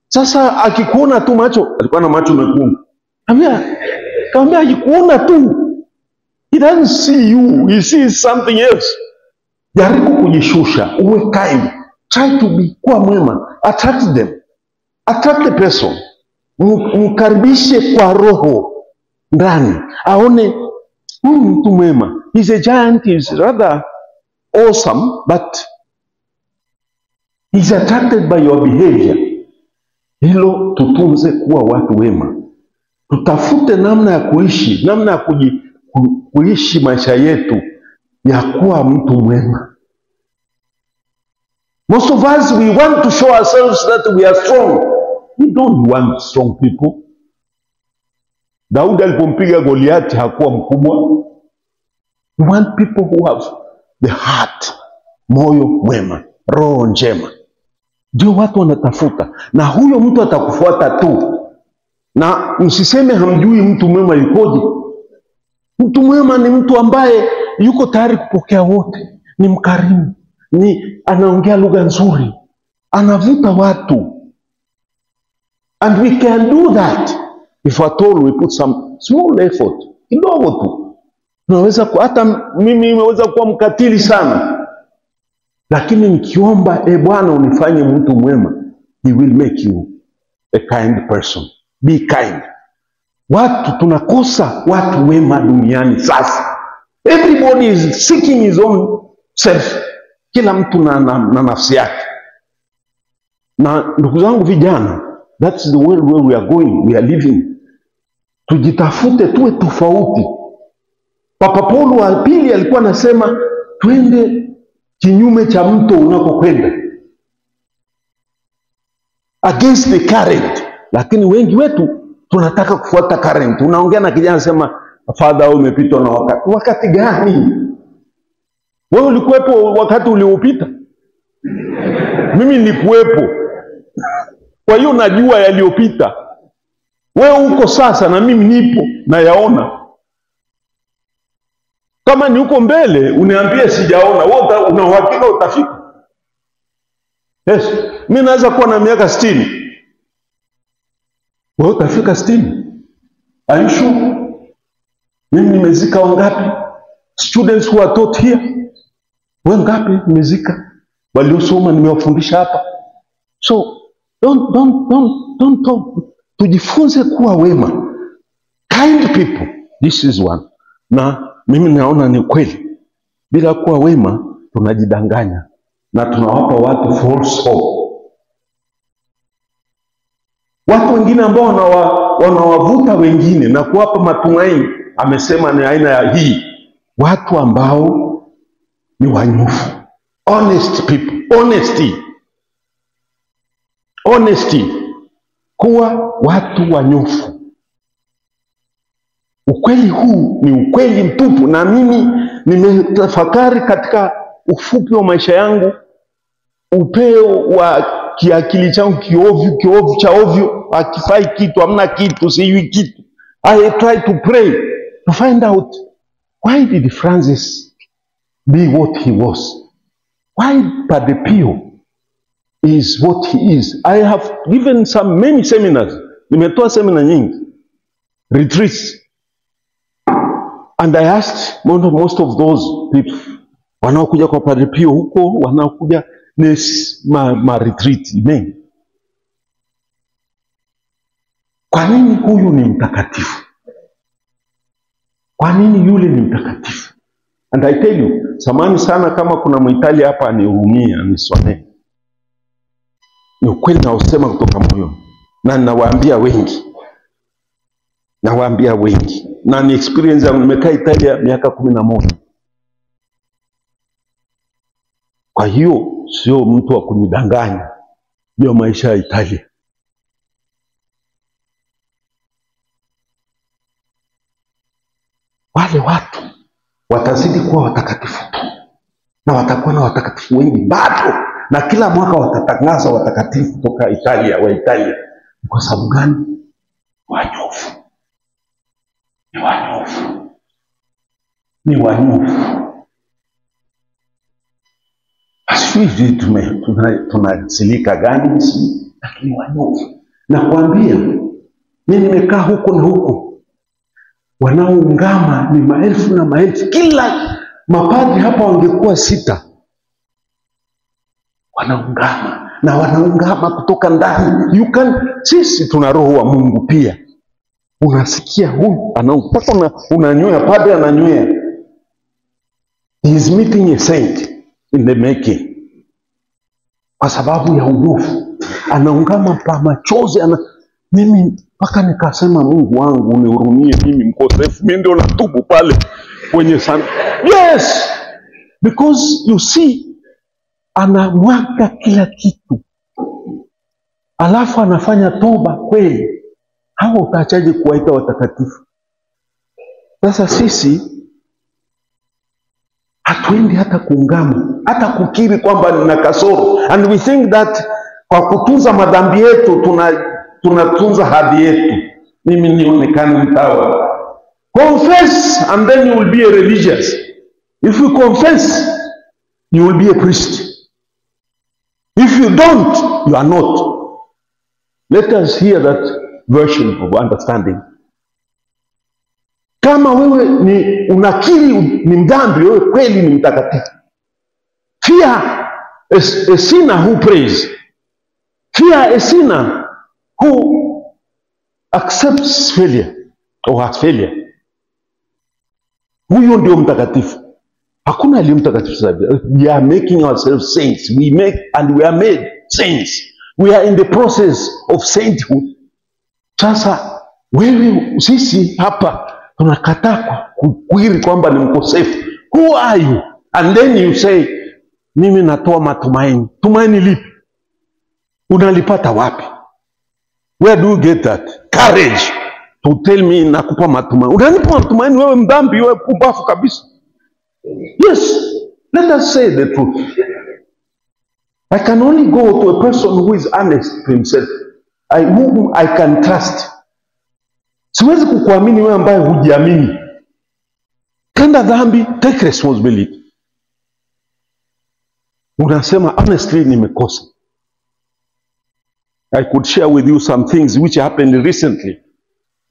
Sasa akikuona tu macho, alikuwa na macho mekundu. Kaambia akikuona tu, he doesn't see you, he sees something else. Jaribu kujishusha, uwe kind. Try to be, kuwa mwema. Attract them. Attract the person. Mkaribishe kwa roho ndani. Aone huyu mtu mwema. He's a giant, he's rather awesome, but he's attracted by your behavior. Hilo tutunze kuwa watu wema. Tutafute namna ya kuishi, namna ya kuishi maisha yetu ya kuwa mtu mwema. Most of us, we want to show ourselves that we are strong. We don't want strong people. Daudi alipompiga Goliathi hakuwa mkubwa. We want people who have the heart, moyo mwema, roho njema. Ndio watu wanatafuta, na huyo mtu atakufuata tu. Na msiseme hamjui mtu mwema yukoje. Mtu mwema ni mtu ambaye yuko tayari kupokea wote, ni mkarimu, anaongea lugha nzuri, anavuta watu. And we can do that if at all we put some small effort. Kidogo tu. Tunaweza hata mimi nimeweza kuwa mkatili sana. Lakini nikiomba, Bwana unifanye mtu mwema, he will make you a kind person. Be kind. Watu tunakosa watu wema duniani sasa. Everybody is seeking his own self. Kila mtu na nafsi yake. Na ndugu zangu vijana, that's the world where we are going, we are living. Tujitafute, tuwe tofauti. Papa Paulo wa pili alikuwa anasema twende kinyume cha mto unakokwenda, against the current. Lakini wengi wetu tunataka kufuata current. Unaongea na kijana sema, "Father, wewe umepitwa na wakati." Wakati gani? Wewe ulikuwepo wakati uliopita? Mimi nilikuwepo. Kwa hiyo najua yaliyopita. Wewe uko sasa na mimi nipo na yaona. Kama ni uko mbele, uniambie sijaona. Wewe una uhakika utafika? Yes. Mimi naweza kuwa na miaka 60. Wewe utafika 60? Are you sure? Mimi nimezika wangapi? Students who are taught here. Wewe ngapi nimezika? Waliosoma nimewafundisha hapa. So don't talk. Tujifunze kuwa wema. Kind people. This is one. Na mimi naona ni kweli. Bila kuwa wema, tunajidanganya na tunawapa watu false hope. Watu wengine ambao wanawavuta wengine na kuwapa matumaini, amesema ni aina ya hii watu ambao ni wanyofu. Honest people, honesty, kuwa watu wanyofu. Ukweli huu ni ukweli mtupu, na mimi nimetafakari katika ufupi wa maisha yangu, upeo wa kiakili changu kiovu cha ovyo, akifai kitu, hamna kitu, sijui kitu. I try to pray to find out, why did Francis be what he was? Why Padre Pio is what he is? I have given many seminars. Nimetoa seminar nyingi, retreats, and I asked most of those people wanaokuja kwa Padre Pio huko, wanaokuja ma retreat mengi, kwa nini huyu ni mtakatifu? Kwa nini yule ni mtakatifu? And I tell you, samani sana kama kuna Mitalia hapa anihurumia, anisomee. Ni ukweli naosema kutoka moyo, na nawaambia wengi, na ni experience yangu. Nimekaa Italia miaka 11. Kwa hiyo sio mtu wa kunidanganya, ndio maisha ya Italia. Wale watu watazidi kuwa watakatifu tu, na watakuwa na watakatifu wengi bado, na kila mwaka watatangaza watakatifu kutoka Italia, wa Italia. Kwa sababu gani? Wanyofu. Ni wanyofu. Asifiji tunasilika gani sisi, lakini wanyofu. Na kuambia, mimi nimekaa huko na huko, wanaoungama ni maelfu na maelfu. Kila mapadri hapa wangekuwa 6, wanaungama, na wanaungama kutoka ndani. Sisi tuna roho wa Mungu pia. Unasikia huyu anaungama, unanywea, padri ananywea. He is meeting a saint in the making. Kwa sababu ya unyofu, anaungama pa machozi. Mimi mpaka nikasema, Mungu wangu unihurumie, mimi mkosefu. Mimi ndio natubu pale kwenye sana. Yes, because you see, anamwaga kila kitu, alafu anafanya toba kweli. Hao utachaje kuwaita watakatifu? Sasa sisi hatuendi hata kuungama, hata kukiri kwamba nina kasoro, and we think that kwa kutunza madhambi yetu tunatunza hadhi yetu. Mimi nionekane mtawa. Confess and then you will be a religious. If you confess, you will be a priest. If you don't, you are not. Let us hear that version of understanding. Kama wewe ni unakiri ni mdhambi, wewe kweli ni mtakatifu. Fear a sinner who prays. Fear a sinner who accepts failure or has failure. Huyo ndio mtakatifu. Hakuna aliye mtakatifu zaidi. We are making ourselves saints. We are made saints. We are in the process of sainthood. Sasa wewe, sisi hapa tunakataa kukiri kwamba ni mkosefu. Who are you? And then you say, mimi natoa matumaini. Tumaini lipi? Unalipata wapi? Where do you get that courage to tell me nakupa matumaini? Unanipa matumaini wewe mdhambi, wewe pumbafu kabisa. Yes, let us say the truth. I can only go to a person who is honest to himself, whom I can trust. Siwezi kukuamini wewe ambaye hujiamini. Tenda dhambi, take responsibility. Unasema honestly nimekosa. I could share with you some things which happened recently,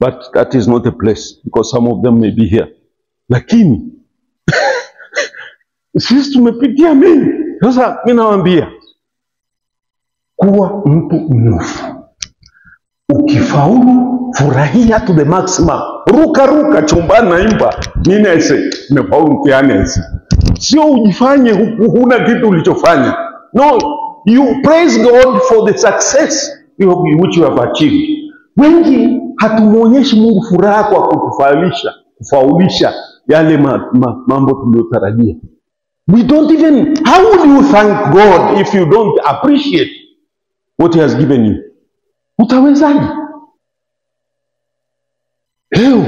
but that is not a place because some of them may be here. Lakini sisi tumepitia mengi. Sasa mimi nawaambia, kuwa mtu mnyofu. Ukifaulu, furahia to the maximum. Ruka chumbani, naimba. Mimi nimefaulu mtihani. Sio ujifanye huna kitu ulichofanya. No, you praise God for the success which you have achieved. Wengi hatumuonyeshi Mungu furaha kwa kufaulisha yale mambo tuliyotarajia. We don't even, how will you thank God if you don't appreciate what he has given you? Utawezaje? Leo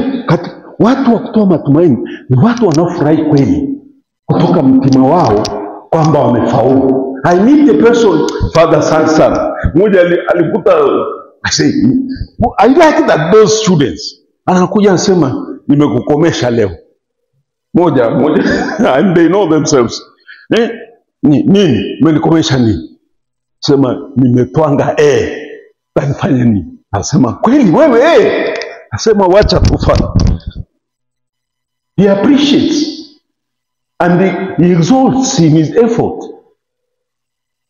watu wa kutoa matumaini ni watu wanaofurahi kweli kutoka mtima wao kwamba wamefaulu. I need the person, Father Son. Mmoja alikuta, I like that those students. Anakuja anasema, nimekukomesha leo. Moja, and they know themselves. Nini? Umenikomesha nini? Sema, nimetwanga Tanifanya nini? Anasema, kweli wewe Anasema, wacha kufa. He appreciates and he exalts in his effort.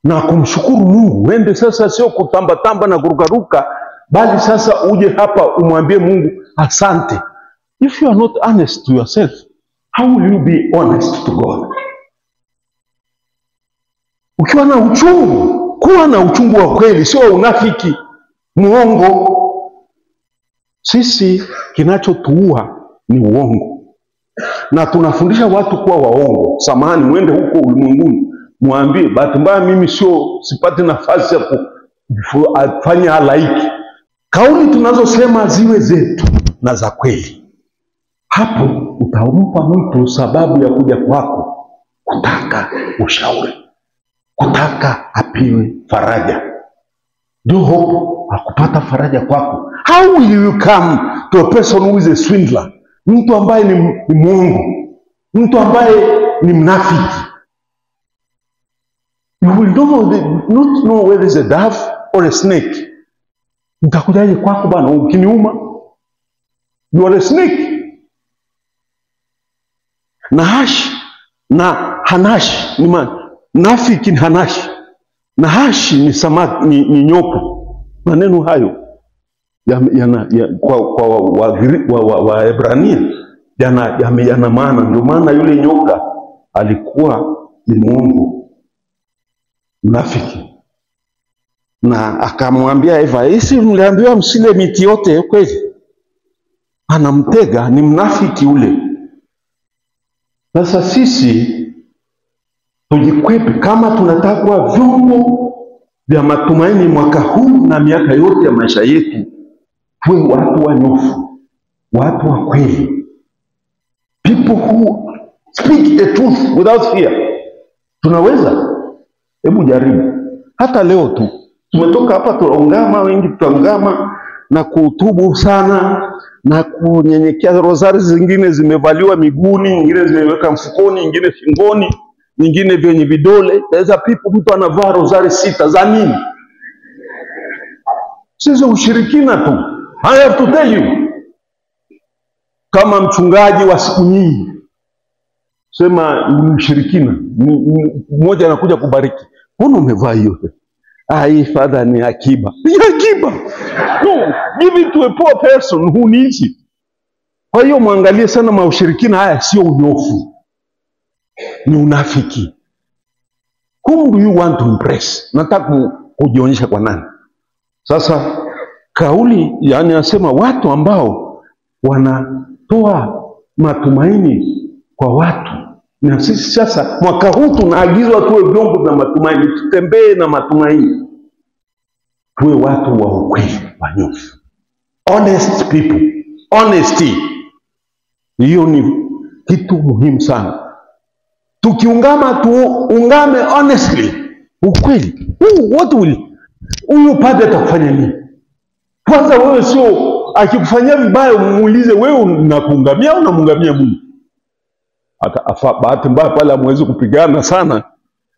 Na kumshukuru Mungu. Wende sasa sio kutamba na kurukaruka, bali sasa uje hapa umwambie Mungu asante. If you are not honest to yourself, how will you be honest to God? Ukiwa na uchungu, kuwa na uchungu wa kweli, sio unafiki, muongo. Sisi kinachotuua ni uongo. Na tunafundisha watu kuwa waongo. Samahani, mwende huko ulimwenguni, mwambie, bahati mbaya mimi sipati nafasi ya kufanya halaiki. Kauli tunazosema ziwe zetu na za kweli. Hapo utampa mtu sababu ya kuja kwako kutaka ushauri, kutaka apiwe faraja. Do hope akupata faraja kwako. How will you come to a person who is a swindler? Mtu ambaye ni mwongo, mtu ambaye ni mnafiki. You will not know whether it's a dove or a snake. Nitakujaje kwako bwana ukiniuma? You are a snake. Nahash na Hanash ni nafiki ni Hanash. Nahashi ni samaki, ni nyoka. Maneno hayo kwa Waebrania yana maana. Ndio maana yule nyoka alikuwa ni Mungu mnafiki, na akamwambia Eva, "Isi mliambiwa msile miti yote kweli?" Anamtega, ni mnafiki ule. Sasa sisi tujikwepe kama tunataka kuwa vyombo vya matumaini mwaka huu na miaka yote ya maisha yetu. Tuwe watu wanyofu, watu wa kweli, people who speak the truth without fear. Tunaweza? Hebu jaribu. Hata leo tu tumetoka hapa, tunaungama, wengi tutaungama na kutubu sana na kunyenyekea. Rosari zingine zimevaliwa miguuni, nyingine zimeweka mfukoni, nyingine shingoni, nyingine vyenye vidole. There's a people, mtu anavaa rosari 6 za nini? Sisi ushirikina tu. I have to tell you, kama mchungaji wa siku nyingi, sema ni ushirikina. Mmoja anakuja kubariki, mbona umevaa hiyo? Hii Father ni akiba. Ni akiba. No, give it to a poor person who needs it. Kwa hiyo muangalie sana maushirikina haya, sio unyofu, ni unafiki. Whom do you want to impress? Nataka kujionyesha kwa nani? Sasa kauli anasema watu ambao wanatoa matumaini kwa watu. Na sisi sasa mwaka huu tunaagizwa tuwe vyombo vya matumaini, tutembee na matumaini. Tuwe watu wa ukweli, wanyofu. Honest people. Honesty. Hiyo ni kitu muhimu sana. Tukiungama tuungame honestly. Ukweli. What will huyu padre atakufanya nini? Kwanza wewe sio akikufanyia vibaya umuulize wewe unakuungamia au unamuungamia Mungu? Bahati mbaya pale hamwezi kupigana sana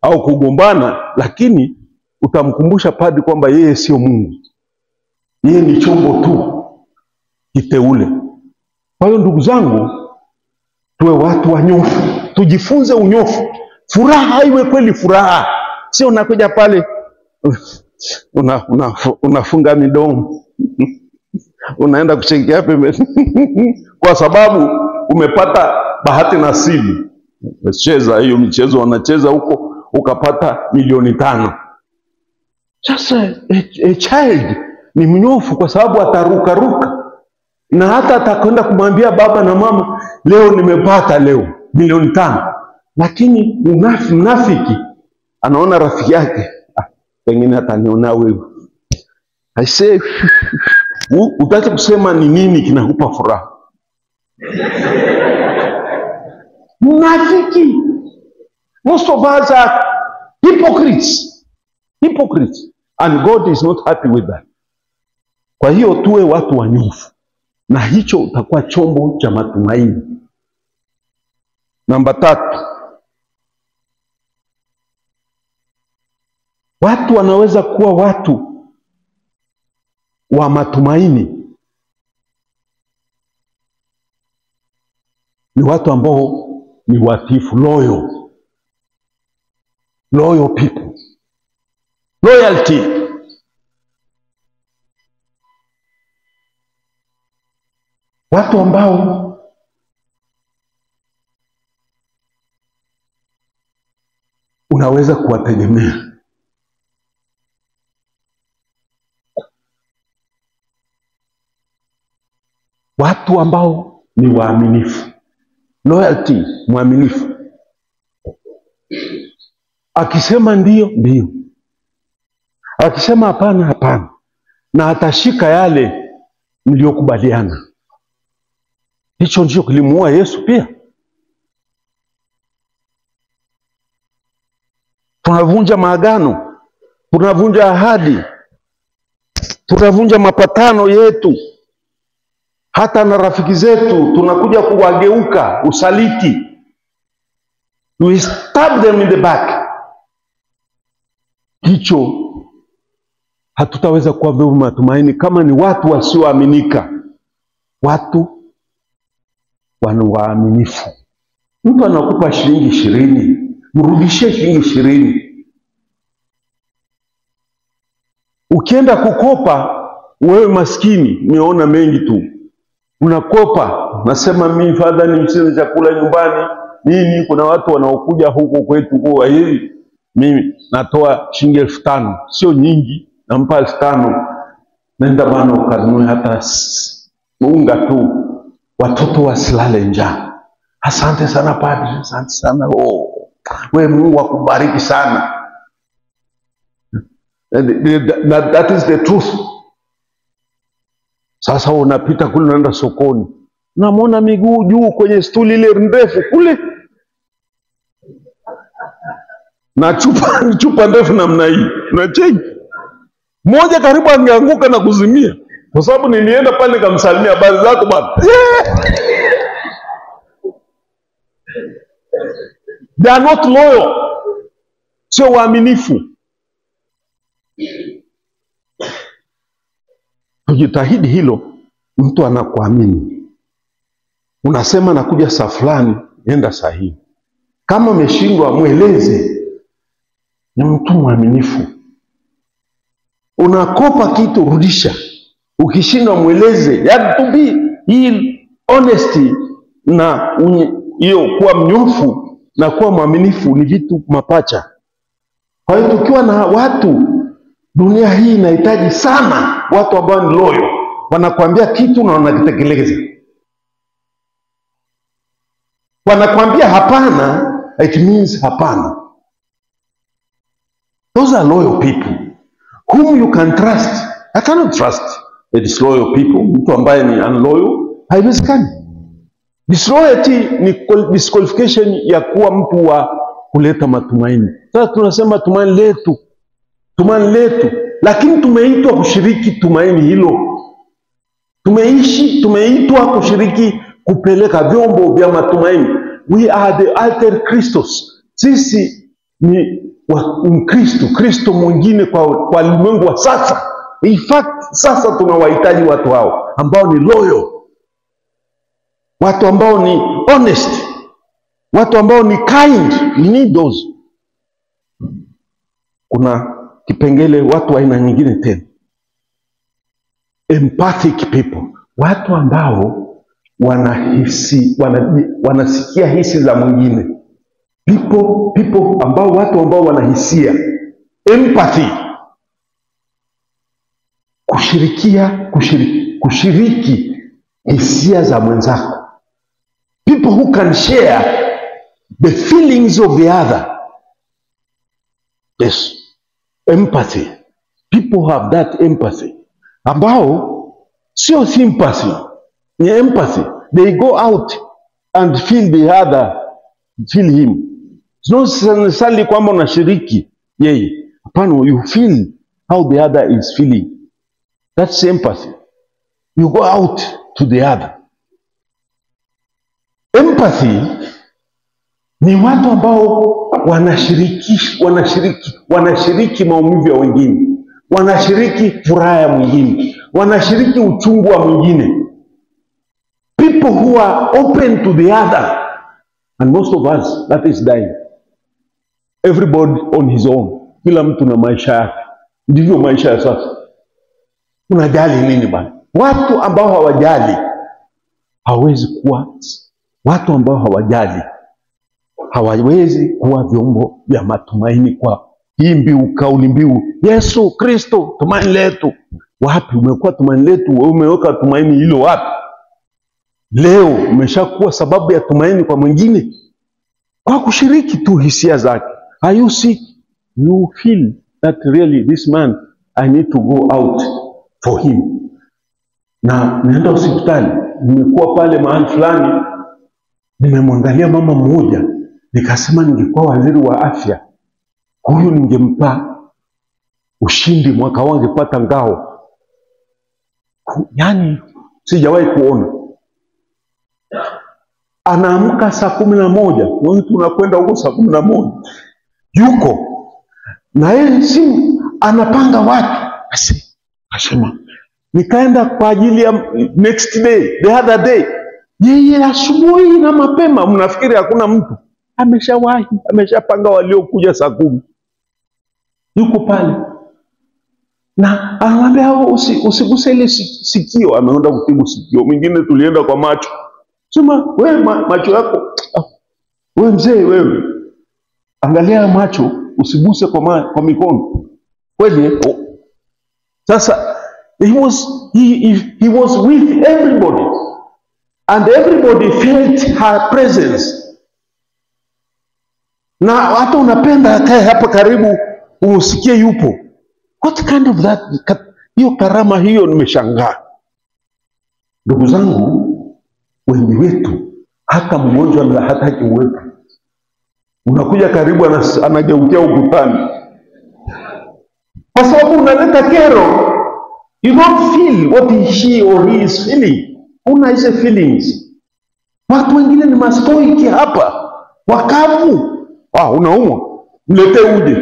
au kugombana, lakini utamkumbusha padri kwamba yeye sio Mungu. Yeye ni chombo tu kiteule. Kwa hiyo ndugu zangu, tuwe watu wanyofu, tujifunze unyofu. Furaha iwe kweli furaha. Sio unakuja pale unafunga midomo. Unaenda kuchekea pembeni kwa sababu umepata bahati nasibu. Cheza hiyo michezo wanacheza huko, ukapata milioni 5. Sasa a child ni mnyofu kwa sababu ataruka, na hata atakwenda kumwambia baba na mama, leo nimepata leo milioni 5. Lakini mnafiki anaona rafiki yake, pengine ataniona wewe. I say, utaacha kusema ni nini kinakupa furaha. Mnafiki. Most of us are hypocrites. And God is not happy with that. Kwa hiyo tuwe watu wanyofu, na hicho utakuwa chombo cha matumaini. Namba 3, watu wanaweza kuwa watu wa matumaini ni watu ambao ni watifu, loyal people. Loyalty. Watu ambao unaweza kuwategemea. Watu ambao ni waaminifu. Loyalty, mwaminifu. Akisema ndio, ndio. Akisema hapana, hapana. Na atashika yale mliokubaliana. Hicho ndicho kilimuua Yesu pia. Tunavunja maagano, tunavunja ahadi, tunavunja mapatano yetu. Hata na rafiki zetu tunakuja kuwageuka, usaliti. We stab them in the back. Hicho hatutaweza kuwa matumaini kama ni watu wasioaminika. Watu waaminifu. Mtu anakupa shilingi 20, mrudishie shilingi 20. Ukienda kukopa, wewe maskini, umeona mengi tu. Unakopa, nasema mimi father ni msina chakula nyumbani, nini, kuna watu wanaokuja huko kwetu kwa hivi. Mimi natoa shilingi 5,000, sio nyingi, nampa 5,000. Nenda bwana ukanunue hata unga tu, watoto wasilale njaa. Asante sana padri, asante sana. Wewe Mungu akubariki sana. That is the truth. Sasa unapita kule, unaenda sokoni, unamwona miguu juu kwenye stuli ile ndefu kule, na chupa ndefu namna hii, unacheki. Mmoja karibu angeanguka na kuzimia, kwa sababu nilienda pale nikamsalimia, habari zako bwana. They are not loyal. Sio waaminifu. Tujitahidi hilo. Mtu anakuamini, unasema nakuja saa fulani, nenda sahihi. Kama umeshindwa, mweleze. Ni mtu mwaminifu. Unakopa kitu, rudisha. Ukishindwa, mweleze. Ya to be hii honesty na hiyo kuwa mnyofu na kuwa mwaminifu ni vitu mapacha. Kwa hiyo tukiwa na watu, dunia hii inahitaji sana watu ambao ni loyal. Wanakuambia kitu na wanakitekeleza. Wanakuambia hapana, it means hapana. Those are loyal people whom you can trust. I cannot trust disloyal people. Mtu ambaye ni unloyal haiwezekani. Disloyalty ni disqualification ya kuwa mtu wa kuleta matumaini. Sasa tunasema tumaini letu, lakini tumeitwa kushiriki tumaini hilo. Tumeitwa kushiriki kupeleka vyombo vya matumaini. We are the alter Christos. Sisi ni Kristo mwingine kwa ulimwengu wa sasa. In fact, sasa tunawahitaji watu hao ambao ni loyal, watu ambao ni honest, watu ambao ni kind. We need those. Kuna kipengele watu aina nyingine tena, empathic people, watu ambao wanasikia hisi za mwingine. People ambao watu ambao wanahisia. Empathy. Kushiriki hisia za mwenzako. People who can share the feelings of the other. Yes. Empathy. People have that empathy. Ambao sio sympathy, ni empathy. They go out and feel the other, feel him. It's not necessarily kwamba unashiriki yeye. Hapana, you feel how the other is feeling. That's empathy. You go out to the other. Empathy ni watu ambao wanashiriki maumivu ya wengine, wanashiriki furaha ya mwingine, wanashiriki uchungu wa mwingine. People who are open to the other. And most of us, that is dying. Everybody on his own. Kila mtu na maisha yake. Ndivyo maisha ya sasa. Unajali nini bwana? Watu ambao hawajali hawezi kuwa, watu ambao hawajali hawawezi kuwa vyombo vya matumaini kwa hii mbiu, kauli mbiu, Yesu Kristo tumaini letu. Wapi umekuwa tumaini letu? Wewe umeweka tumaini hilo wapi? Leo umeshakuwa sababu ya tumaini kwa mwingine kwa kushiriki tu hisia zake. Are you sick? You feel that really this man, I need to go out for him. Na naenda hospitali, nimekuwa pale mahali fulani, nimemwangalia mama mmoja, nikasema ningekuwa waziri wa afya, huyu ningempa ushindi, mwaka wangu pata ngao. Yani sijawahi kuona. Anaamka saa 11, mtu unakwenda huko saa 11. Yuko na yeye simu anapanga watu. Asema nikaenda kwa ajili ya next day, the other day. Yeye asubuhi na mapema, mnafikiri hakuna mtu. Ameshawahi, ameshapanga waliokuja saa 10. Yuko pale. Na anamwambia usiguse ile sikio, ameenda kutibu sikio. Mwingine tulienda kwa macho. Sema wewe macho yako, wewe mzee wewe, angalia macho, usiguse kwa mikono. Kweli sasa he was with everybody and everybody felt her presence. Na hata unapenda akae hapa karibu usikie yupo. What kind of that? Hiyo karama hiyo nimeshangaa. Ndugu zangu, wengi wetu hata mgonjwa na hataki uwepo. Unakuja karibu anageukia ukutani. Kwa sababu unaleta kero. You don't feel what she or he is feeling. Una hizo feelings. Watu wengine ni mastoiki hapa. Wakavu. Unaumwa. Mlete uje.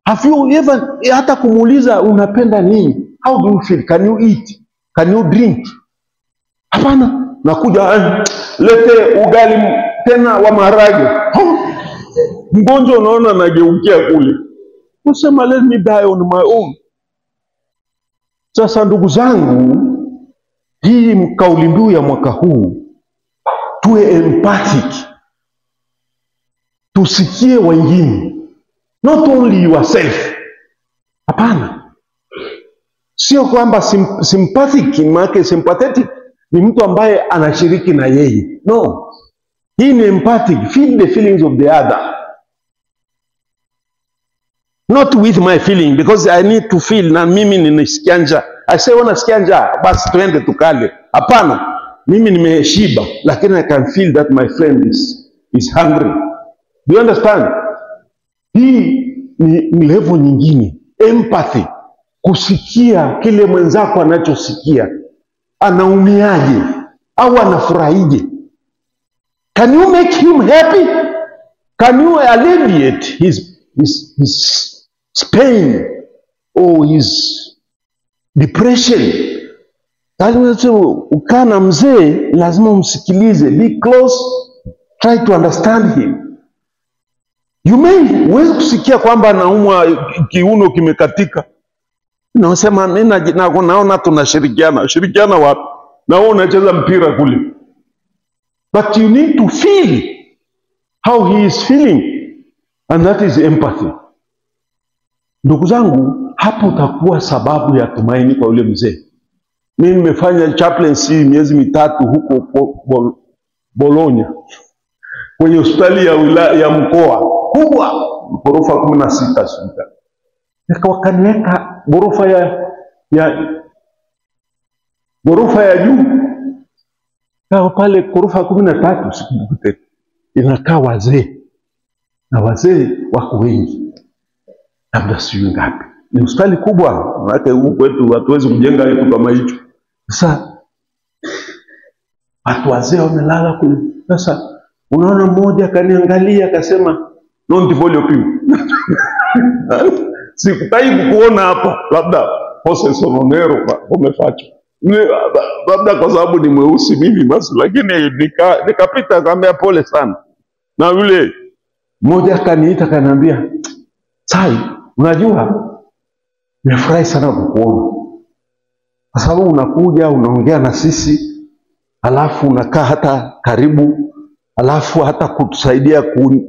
Have you ever hata kumuuliza unapenda nini? How do you feel? Can you eat? Can you drink? Hapana. Nakuja lete ugali tena wa maharage. Mgonjwa unaona anageukia kule. Usema let me die on my own. Sasa ndugu zangu, hii kauli mbiu ya mwaka huu, tuwe empathic. Tusikie wengine. Not only yourself. Hapana. Sio kwamba sympathetic, maana sympathetic ni mtu ambaye anashiriki na yeye. No. Hii ni empathic. Feel the feelings of the other. Not with my feeling, because I need to feel na mimi ninasikia njaa. I say unasikia njaa, basi tuende tukale. Hapana. Mimi nimeshiba, lakini I can feel that my friend is hungry. Do you understand? Hii ni level nyingine. Empathy. Kusikia kile mwenzako anachosikia. Anaumiaje au anafurahije? Can you make him happy? Can you alleviate his pain or his depression? Ukana mzee lazima umsikilize. Be close. Try to understand him. You may uweze kusikia kwamba anaumwa kiuno kimekatika. Nasema naona tunashirikiana. Shirikiana wapi? Na wewe unacheza mpira kule. But you need to feel how he is feeling, and that is empathy. Ndugu zangu, hapo utakuwa sababu ya tumaini kwa yule mzee. Mimi nimefanya chaplaincy miezi mitatu huko Bologna, kwenye hospitali ya wilaya ya mkoa kubwa, ghorofa 16 sita. Wakaniweka ghorofa ya juu. Kwa pale ghorofa 13 sikumbuke. Inakaa wazee. Na wazee wako wengi. Labda sijui ngapi. Ni hospitali kubwa, maana huko kwetu hatuwezi kujenga kitu kama hicho. Sasa watu wazee wamelala kule. Sasa unaona mmoja akaniangalia akasema, "Non ti voglio più." Sikutaki kuona hapa, labda pose sononero umefacho. Labda kwa sababu ni mweusi mimi basi, lakini nikapita kaambia pole sana. Na yule mmoja akaniita akaniambia, "Sai, unajua nimefurahi sana kukuona. Kwa sababu unakuja unaongea na sisi, alafu unakaa hata karibu, alafu hata kutusaidia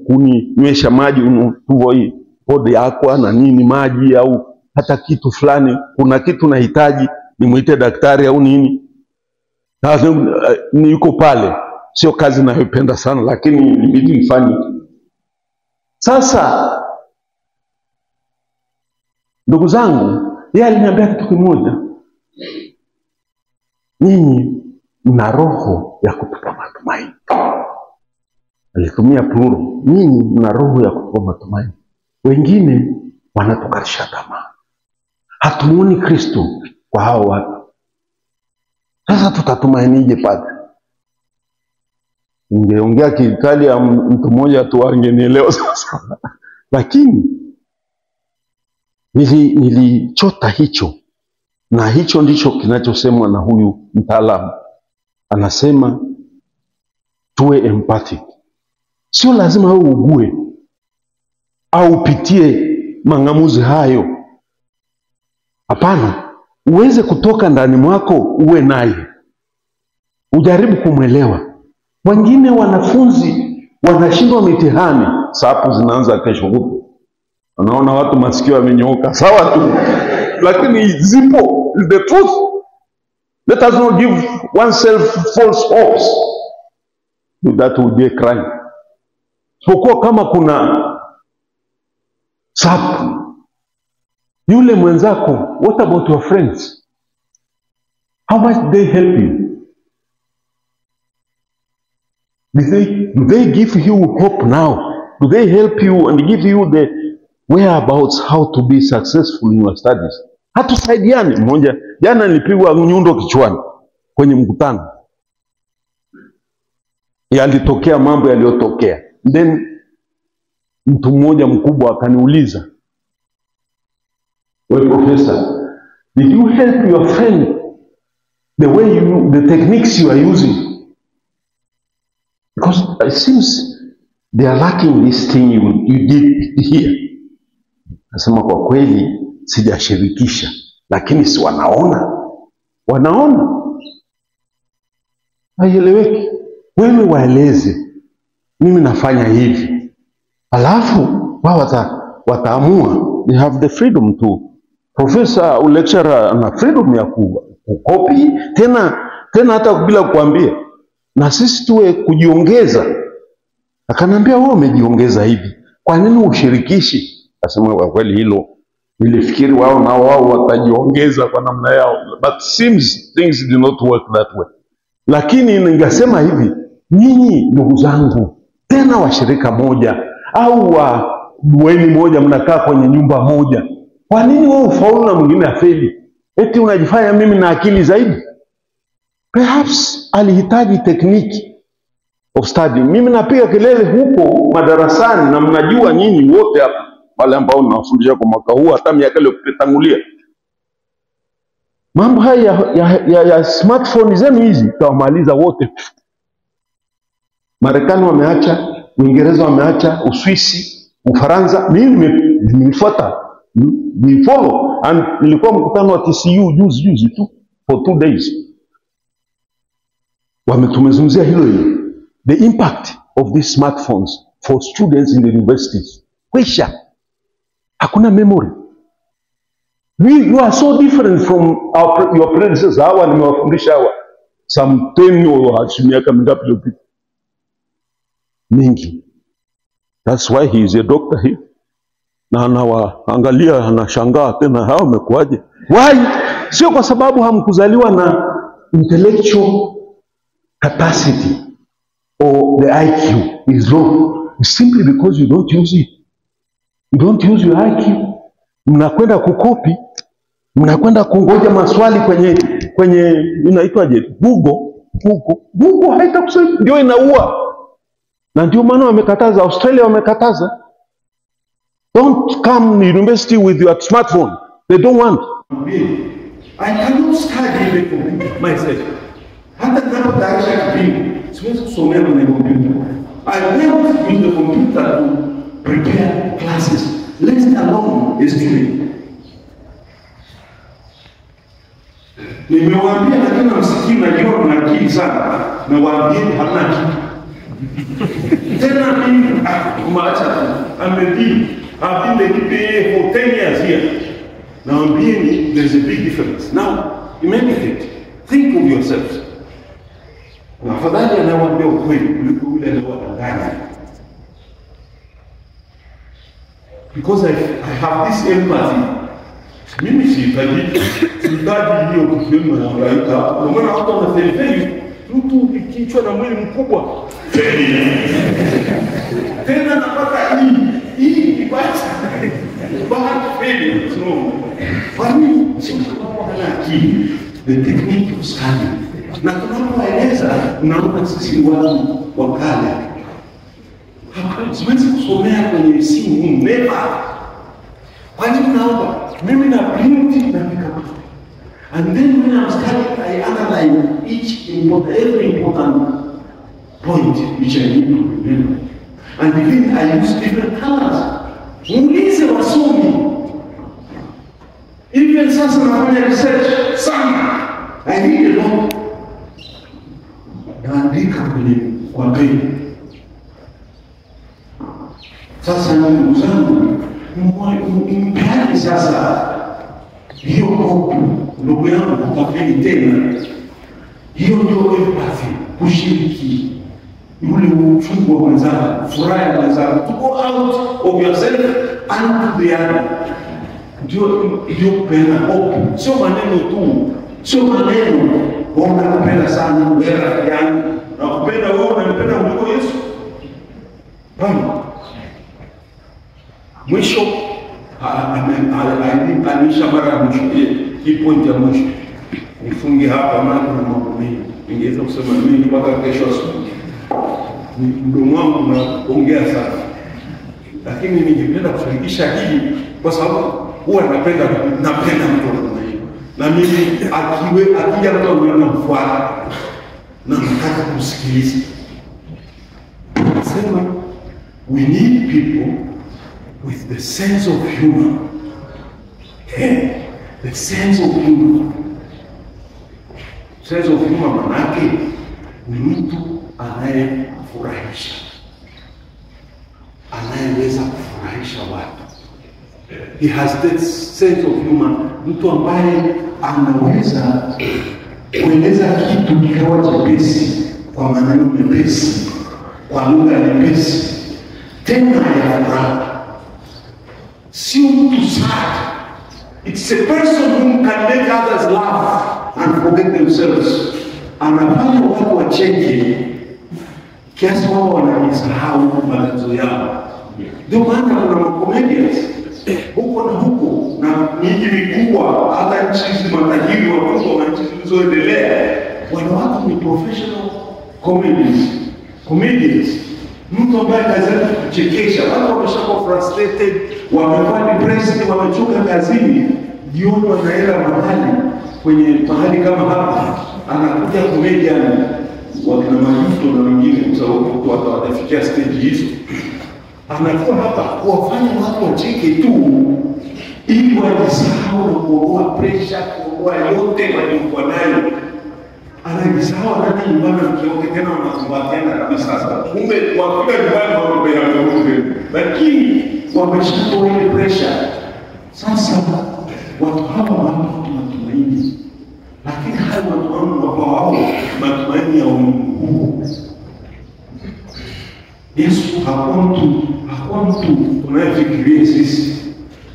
kuninywesha maji hii podi yako na nini maji au hata kitu fulani, kuna kitu nahitaji nimuite daktari au nini." Sasa ni yuko pale. Sio kazi ninayopenda sana, lakini ilibidi nifanye. Sasa ndugu zangu, yeye aliniambia kitu kimoja. Nyinyi mna roho ya kutupa matumaini. Alitumia plural. Nyinyi mna roho ya kutupa matumaini. Wengine wanatukatisha tamaa. Hatumuoni Kristo kwa hao watu. Sasa tutatumainije pale? Ningeongea kikali ya mtu mmoja tu angenielewa sasa. Lakini nilichota hicho, na hicho ndicho kinachosemwa na huyu mtaalamu. Anasema tuwe empathic. Sio lazima wewe ugue au upitie mang'amuzi hayo. Hapana, uweze kutoka ndani mwako uwe naye. Ujaribu kumwelewa. Wengine wanafunzi wanashindwa mitihani, sapu zinaanza kesho huko. Unaona watu masikio yamenyooka, sawa tu. Lakini zipo, is the truth. Let us not give oneself false hopes. That would be a crime. Sipokuwa kama kuna sapu, yule mwenzako, what about your friends? How much do they help you? Do they give you hope now? Do they help you and give you the whereabouts how to be successful in your studies? Hatusaidiani. Mmoja jana nilipigwa nyundo kichwani kwenye mkutano. Yalitokea mambo yaliyotokea. Then mtu mmoja mkubwa akaniuliza, "Well, professor, did you help your friend the way the techniques you are using? Because it seems they are lacking this thing you did here." Nasema kwa kweli sijashirikisha, lakini si wanaona. Haieleweki. Wewe waeleze, mimi nafanya hivi. Alafu wao wataamua. They have the freedom to. Professor au lecturer ana freedom ya kukopi tena hata bila kuambia. Na sisi tuwe kujiongeza. Akanambia wewe umejiongeza hivi, kwa nini ushirikishi? Akasema kwa kweli hilo nilifikiri wao watajiongeza kwa namna yao, but seems things do not work that way. Lakini ningesema hivi, nyinyi ndugu zangu, tena washirika moja au wa bweni moja, mnakaa kwenye nyumba moja, kwa nini wewe ufaulu na mwingine afeli? Eti unajifanya mimi na akili zaidi? Perhaps alihitaji technique of study. Mimi napiga kelele huko madarasani, na mnajua nyinyi wote hapa wale ambao ninawafundisha kwa mwaka huu hata miaka iliyotangulia, mambo haya ya smartphone zenu hizi tawamaliza wote. Marekani wameacha, Uingereza wameacha, Uswisi, Ufaransa. Mimi nimefuata, ni follow, and nilikuwa mkutano wa TCU juzi tu for 2 days. Tumezungumzia hilo. the impact of these smartphones for students in the universities. Kwisha. Hakuna memory. You are so different from your predecessors. Hawa nimewafundisha hawa some 10 or miaka mingapi iliyopita. Mingi. That's why he is a doctor here. Na anawaangalia, anashangaa tena, hao wamekuaje? Why? Sio kwa sababu hamkuzaliwa na intellectual capacity or the IQ is low. It's simply because you don't use it. You don't use your IQ. Mnakwenda kukopi, mnakwenda kungoja maswali kwenye inaitwaje? Google haitakusaidia, ndio inaua. Na ndio maana wamekataza, Australia wamekataza. Don't come to university with your smartphone. They don't want. I cannot study the computer myself. Hata ninapotayarisha kipindi, siwezi kusomea kwenye computer. I want to use the computer to prepare classes. Let alone a student. Nimewaambia lakini msikini najua mna akili sana. Na waambie hamna kitu. Tena mimi kumaacha I've been the DPA for 10 years here. Now there is a big difference. Now, meditate. Think of yourselves. Afadhali anawaambia ukweli kuliko yule anawadanganya. Because I have this empathy. Mimi sihitaji hiyo kufikiria na malaika. Kwa maana watu wanasema mtu kichwa na mwili mkubwa. Tena napata hii kibasa. Bahati feli. No. Kwa nini sio kama hana akili? The technique of study. Na tunapoeleza unaona sisi watu wa kale. Siwezi kusomea kwenye simu never. Kwa nini naomba? Mimi na print na pick up. And then when I'm studying, I analyze every important point which I need to remember. And then I use different colors. Muulize wasomi. Even sasa nafanya research sana. I read a lot. Naandika kwa peni. Sasa ndugu zangu, mpeani sasa hiyo kopi, ndugu yangu kutafili tena. Hiyo ndio empathy, kushiriki. Yule uchungu wa mwenzako, furaha ya mwenzako. To go out of yourself and to the other. Ndio kupenda hope. Sio maneno tu. Sio maneno. Wewe unapenda sana wewe rafiki yangu. Na kupenda wewe unampenda kuliko Yesu. Bwana. Mwisho anisha mara ya mwisho. Hii point ya mwisho. Nifunge hapa maana kuna mambo mengi. Ningeweza kusema mimi mpaka kesho asubuhi. Mdomo wangu unaongea sana. Lakini ningependa kufanikisha hili kwa sababu huwa napenda mtu namna hiyo. Na mimi akija mtu anamfuata na nataka kusikiliza. Sema we need people with the sense of humor. The sense of humor. Sense of humor manake ni mtu anayefurahisha. Anayeweza kufurahisha watu. He has that sense of humor. Mtu ambaye anaweza kueleza kitu kikawa chepesi kwa maneno mepesi, kwa lugha nyepesi, tena ya furaha. Sio mtu sad. It's a person who can make others laugh and forget themselves. Anafanya watu wacheke kiasi wao wanajisahau matatizo yao. Ndio maana kuna comedians huko na huko na miji mikubwa, hata nchi hizi matajiri wakubwa na nchi zilizoendelea, wana watu ni professional comedians. Mtu ambaye kazi yake kuchekesha, watu wameshakuwa frustrated, wamekuwa depressed, wamechoka kazini, jioni wanaenda mahali kama hapa, anakuja comedian wakina Majuto na wengine, kwa sababu watu watafikia stage hizo. Anakuwa hapa kuwafanya watu wacheke tu ili wajisahau na kuondoa pressure, kuondoa yote waliokuwa nayo. anajisahau ndani nyumbani mkioke tena wanakumbatiana kabisa. Sasa kumbe wakifika nyumbani wanapeana ngombe, lakini wameshatoa ile pressure. Sasa watu hawa wana matumaini, lakini hawa watu wao matumaini ya Mungu. Yesu hakuwa mtu tunayefikiria sisi.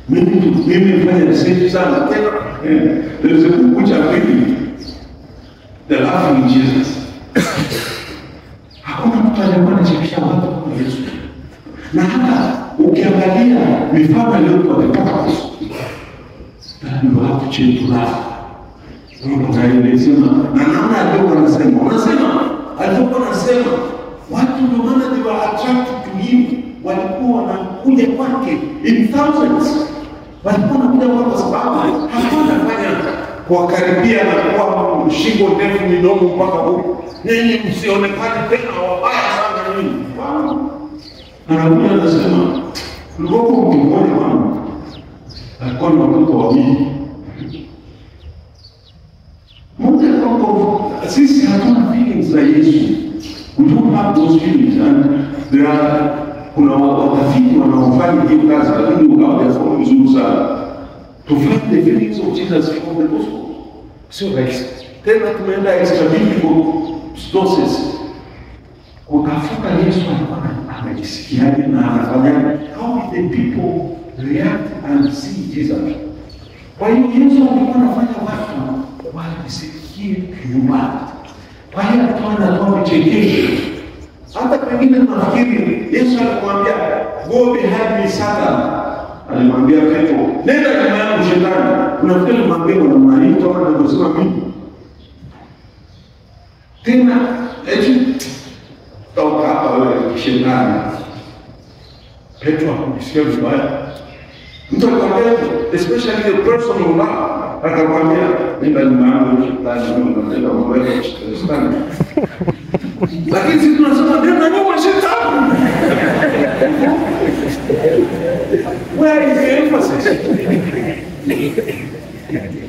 Mimi nifanya research sana tena. There is a book which I read, The Laughing Jesus. Hakuna mtu aliyekuwa anachekesha watu kama Yesu. Na hata ukiangalia mifano iliyokuwa katika Yesu, ndio hapo chini tunao. Mungu anaelezea na namna alivyokuwa anasema watu ndio maana they were attracted to him, walikuwa wanakuja kwake in thousands. Walikuwa wanakuja kwa sababu hakuwa anafanya kuwakaribia na kuwa mshingo ndefu midomo mpaka huko. Nyinyi msionekane tena wabaya sana nini. Anakuja anasema kulikuwa mtu mmoja wangu alikuwa na watoto wawili. Mmoja kwa sisi hatuna feelings za Yesu. We don't have those feelings, and there are kuna watafiti wanaofanya hiyo kazi, lakini ukawa mzuri sana to find the feelings of Jesus from the gospel. Sio rahisi. Tena tumeenda extra biblical sources kutafuta Yesu alikuwa anajisikiaje na anafanyaje. How did the people react and see Jesus? Kwa hiyo Yesu alikuwa anafanya watu wajisikie nyumbani. Kwa hiyo alikuwa vichekesho. Hata pengine tunafikiri Yesu alikwambia go behind me Satan. Alimwambia Petro, nenda nyuma yangu shetani. Unafikiri alimwambia na mnaito kama anavyosema mimi. Tena eti toka hapa wewe shetani. Petro akamsikia vibaya. Mtu akamwambia, especially the person who loved, akamwambia nenda nyuma yangu shetani, nenda kwa wewe shetani. Lakini sisi tunasema nenda nyuma shetani. Where is the emphasis?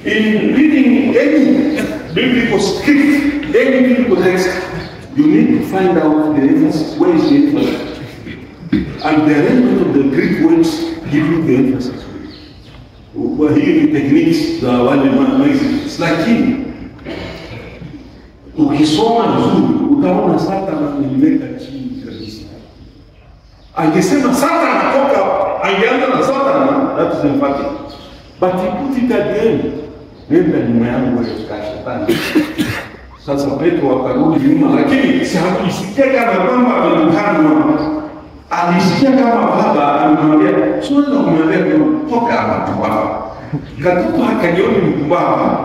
In reading any biblical script, any biblical text, you need to find out the emphasis. Where is the emphasis? And the arrangement of the Greek words give you the emphasis. Well, here the techniques za wale maizi, lakini ukisoma vizuri utaona Satan anaiweka chini kabisa. Angesema Satan anatoka, angeanza na Satan, that is emphatic. But he put it at the end. Nenda nyuma yangu wewe shetani. Sasa Petro akarudi nyuma, lakini si hakusikia kama kwamba ametukanwa. Alisikia kama baba anamwambia, "Sio ndio kumwambia toka hapa tu hapa." Katoka akajiona mpumbavu.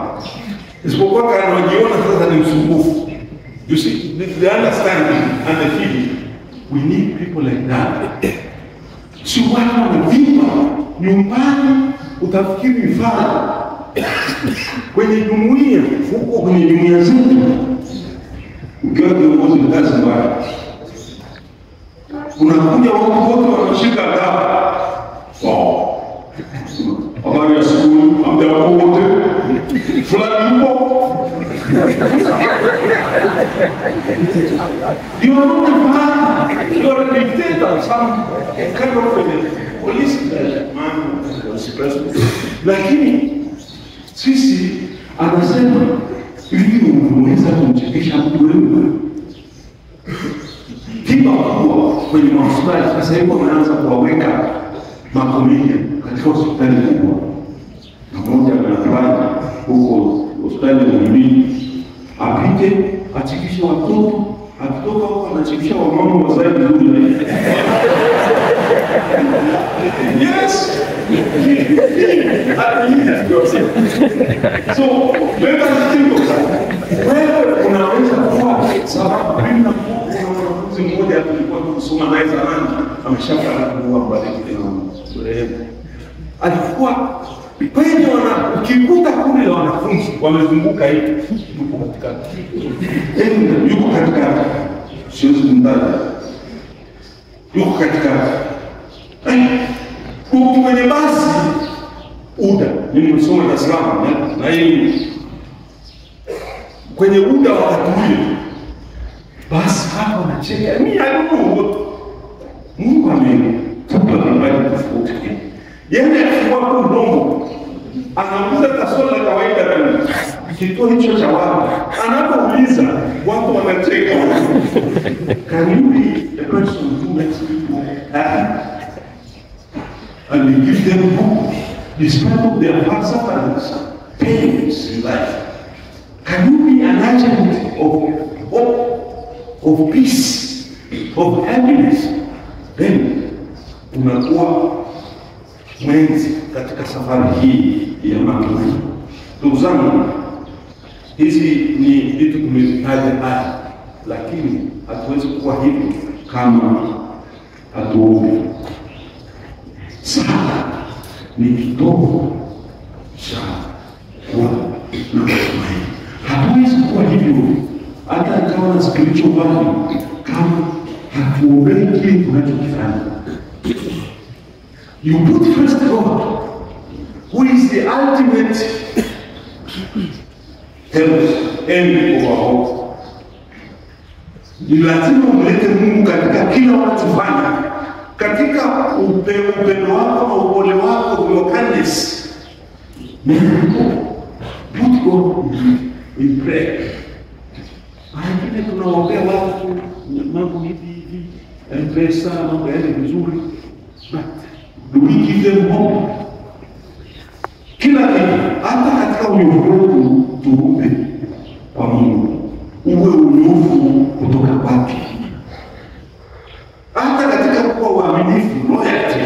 Isipokuwa anajiona sasa ni msumbufu. You see, the understanding and the feeling. We need people like that. Si watu wanavimba nyumbani, utafikiri vifaa kwenye jumuiya, huko kwenye jumuiya zetu. Ukiwa kiongozi ni kazi mbaya. Unakuja watu wote wanashika dawa. Wow. Habari ya siku, amda wote. Fulani yupo. You are not a father. You are a dictator. Some kind of a police man was president. Lakini sisi anasema ili unaweza kumchekesha mtu wewe. Tiba kubwa kwenye hospitali sasa hivi wanaanza kuwaweka makomedia katika hospitali kubwa. Mmoja anafanya huko hospitali ya Muhimbili, apite achikishe watoto, akitoka huko anachikisha wamama wazazi vizuri. Yes. So, wewe unaweza kuwa sababu bila mwanafunzi mmoja tulikuwa kusoma naye zamani ameshapata kuwa bariki na rehemu. Alikuwa penye ukikuta kule wanafunzi wamezunguka hivi yuko katikati. Yuko katikati. Siwezi kumtaja. Yuko katikati. Huko kwenye basi UDA, mimi nimesoma Dar es Salaam na hii kwenye muda wa wakati ule, basi hapo anacheka. Mimi hapo Mungu ametupa vipaji tofauti. Yeye akifungua udongo anauliza taswira la kawaida tu, kituo hicho cha watu anapouliza watu wanacheka. Can you be a person who makes people happy and you give them hope despite of their hard sufferings, pains in life? Can you be an agent of hope, of peace, of happiness? Then unakuwa mwenzi katika safari hii ya matumaini. Ndugu zangu, hizi ni vitu tumevitaja haya, lakini hatuwezi kuwa hivyo kama hatuombe. Sala ni kitovu cha kuwa na matumaini. Hatuwezi kuwa hivyo hata kama na spiritual value kama hatuombei kile tunachokifanya. You put first God, who is the ultimate end of our hope. Ni lazima umlete Mungu katika kila unachofanya, katika upendo wako na upole wako, your kindness. Put God in prayer. Lakini tunaombea watu mambo hivi, M-Pesa, mambo yaende vizuri. Do we give them hope? Kila kitu, hata katika unyofu tuombe kwa Mungu, uwe unyofu kutoka kwake. Hata katika kuwa uaminifu, loyalty,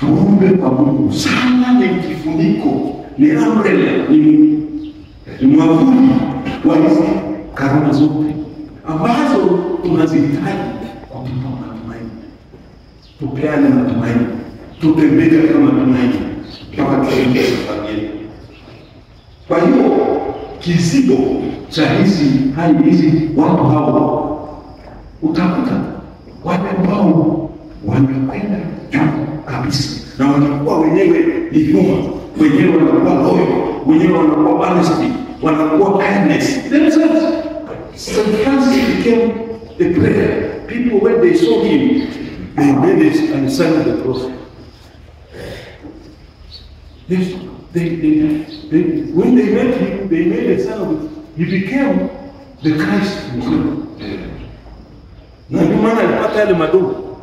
tuombe kwa Mungu. Sala ni kifuniko, ni umbrella, ni mwavuli wa hizi karama zote ambazo tunazihitaji kutupa matumaini. Tupeane matumaini, tutembee katika matumaini kama tuende safari yetu. Kwa hiyo kizibo cha hali hizi watu hao, utakuta wale ambao wanakwenda juu kabisa na wanakuwa wenyewe ni huma, wenyewe wanakuwa loyal, wenyewe wanakuwa honesty, wanakuwa kindness themselves. St. Francis became a prayer. People, when they saw him, they made it and signed the cross. Yes, when they met him, they made a sign of it. He became the Christ himself. Na ndio maana alipata yale madogo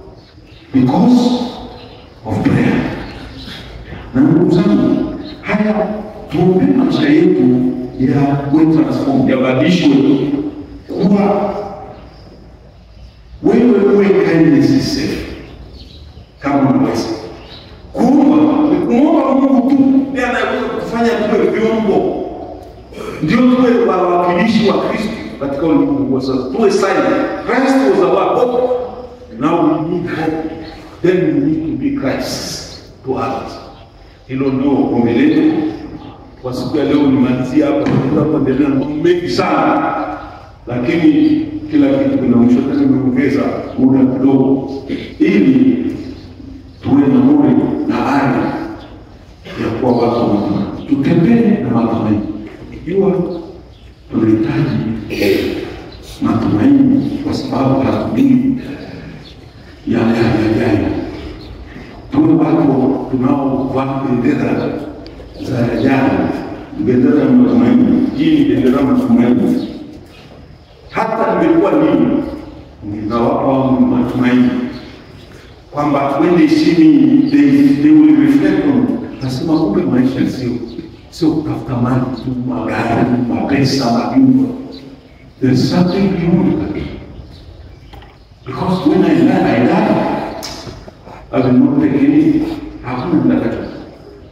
because of prayer. Na ndugu zangu, haya tuombe maisha yetu ya kuwa transformed, ya badilishwe kuwa wewe uwe kindness safe. Kama unaweza kuomba Mungu tu ndiye anaweza kufanya tuwe vyombo, ndio tuwe wawakilishi wa Kristo katika ulimwengu wa sasa. Tuwe sign. Christ was our hope. Now we need hope. Then we need to be Christ to others. Hilo ndio ombi letu kwa siku ya leo. Nimalizia hapa, tutaendelea na mambo mengi sana, lakini kila kitu kina mwisho. Tumeongeza muda kidogo ili tuwe na moyo na ari ya kuwa watu tutembee na matumaini. Ikiwa tunahitaji matumaini kwa sababu hatujui yale yajayo, tuwe watu tunaovaa bendera za jana, bendera ya matumaini. Hii ni bendera ya matumaini. Hata nimekuwa nini, ninawapa matumaini kwamba when they see me, they will reflect on, nasema kumbe maisha sio kutafuta mali tu, magari, mapesa, majumba. There's something beyond that. Because when I die, I will not take anything. Hakuna mdakacho.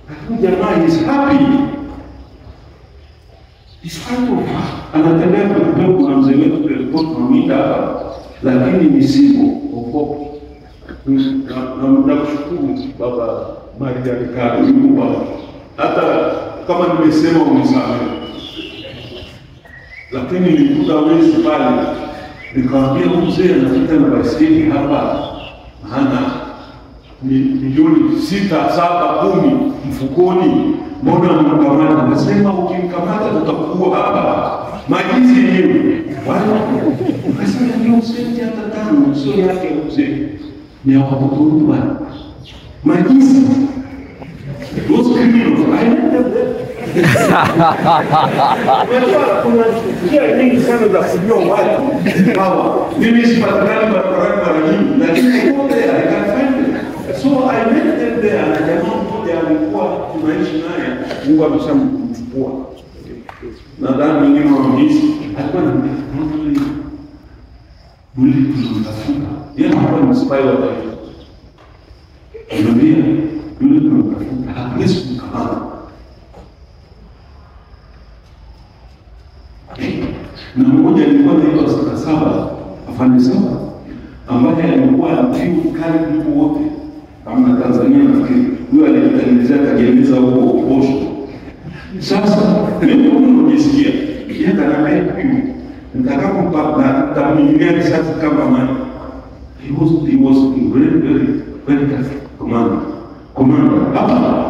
Lakini jamaa is happy. Despite of anatembea kwa mzee wetu tulikuwa tunamwita hapa, lakini ni siku of na kushukuru Baba Maria Ricardo Yuba. Hata kama nimesema unisamehe, lakini nilikuta wezi pale, nikamwambia mzee anapita na baiskeli hapa, maana milioni 6, 7, 10 mfukoni, mbona mkamata? Nasema ukimkamata tutakuwa hapa. Majizi yenyewe wale wakasema ndio senti hata 5 sio yake mzee, ni watoto bwana. Majizi those criminals kuna njia nyingi sana za kujua watu hawa. Mimi sipatikani barabarani nyingi, lakini wote alikafanya. So I met them there, na jamaa mmoja alikuwa tunaishi naye, Mungu ameshamchukua. Nadhani wengine wameishi, alikuwa na mtu tunamtafuta. Yeye alikuwa ni spy wa taifa. Ndio yule tunamtafuta, hatuwezi kumkamata. Na mmoja alikuwa anaitwa Saba, afanye Saba, ambaye alikuwa mtu kali kuliko wote kama Tanzania. Nafikiri huyo alitengenezea kajeneza huko posho. Sasa mimi unajisikia yeye ananiambia nitakapompata nitamnyimia sasa kama mimi. He was very commander. Hapa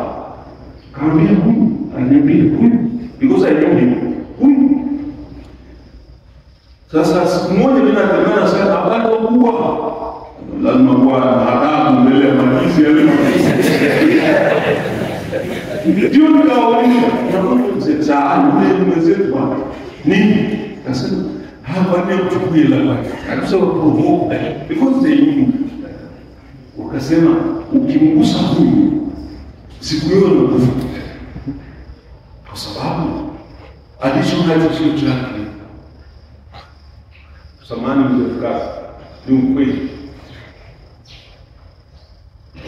kaambia huyu ananiambia huyu because I know him. Huyu sasa siku moja mimi natembea sana habari kubwa, lazima kuwa na adabu mbele ya majizi yale majizi. Ndio nikawaonyesha na mzee mwenzetu bwana nini kasema hapa ni mchukue la kwake kabisa, provoke because they knew. Wakasema ukimgusa huyu siku hiyo unakufa, kwa sababu alichonacho sio chake. Samani mzefika ni ukweli.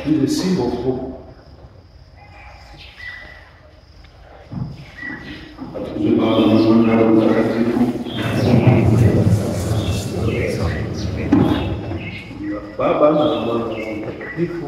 Ni the symbol of hope. Baba na Mwana na Mtakatifu.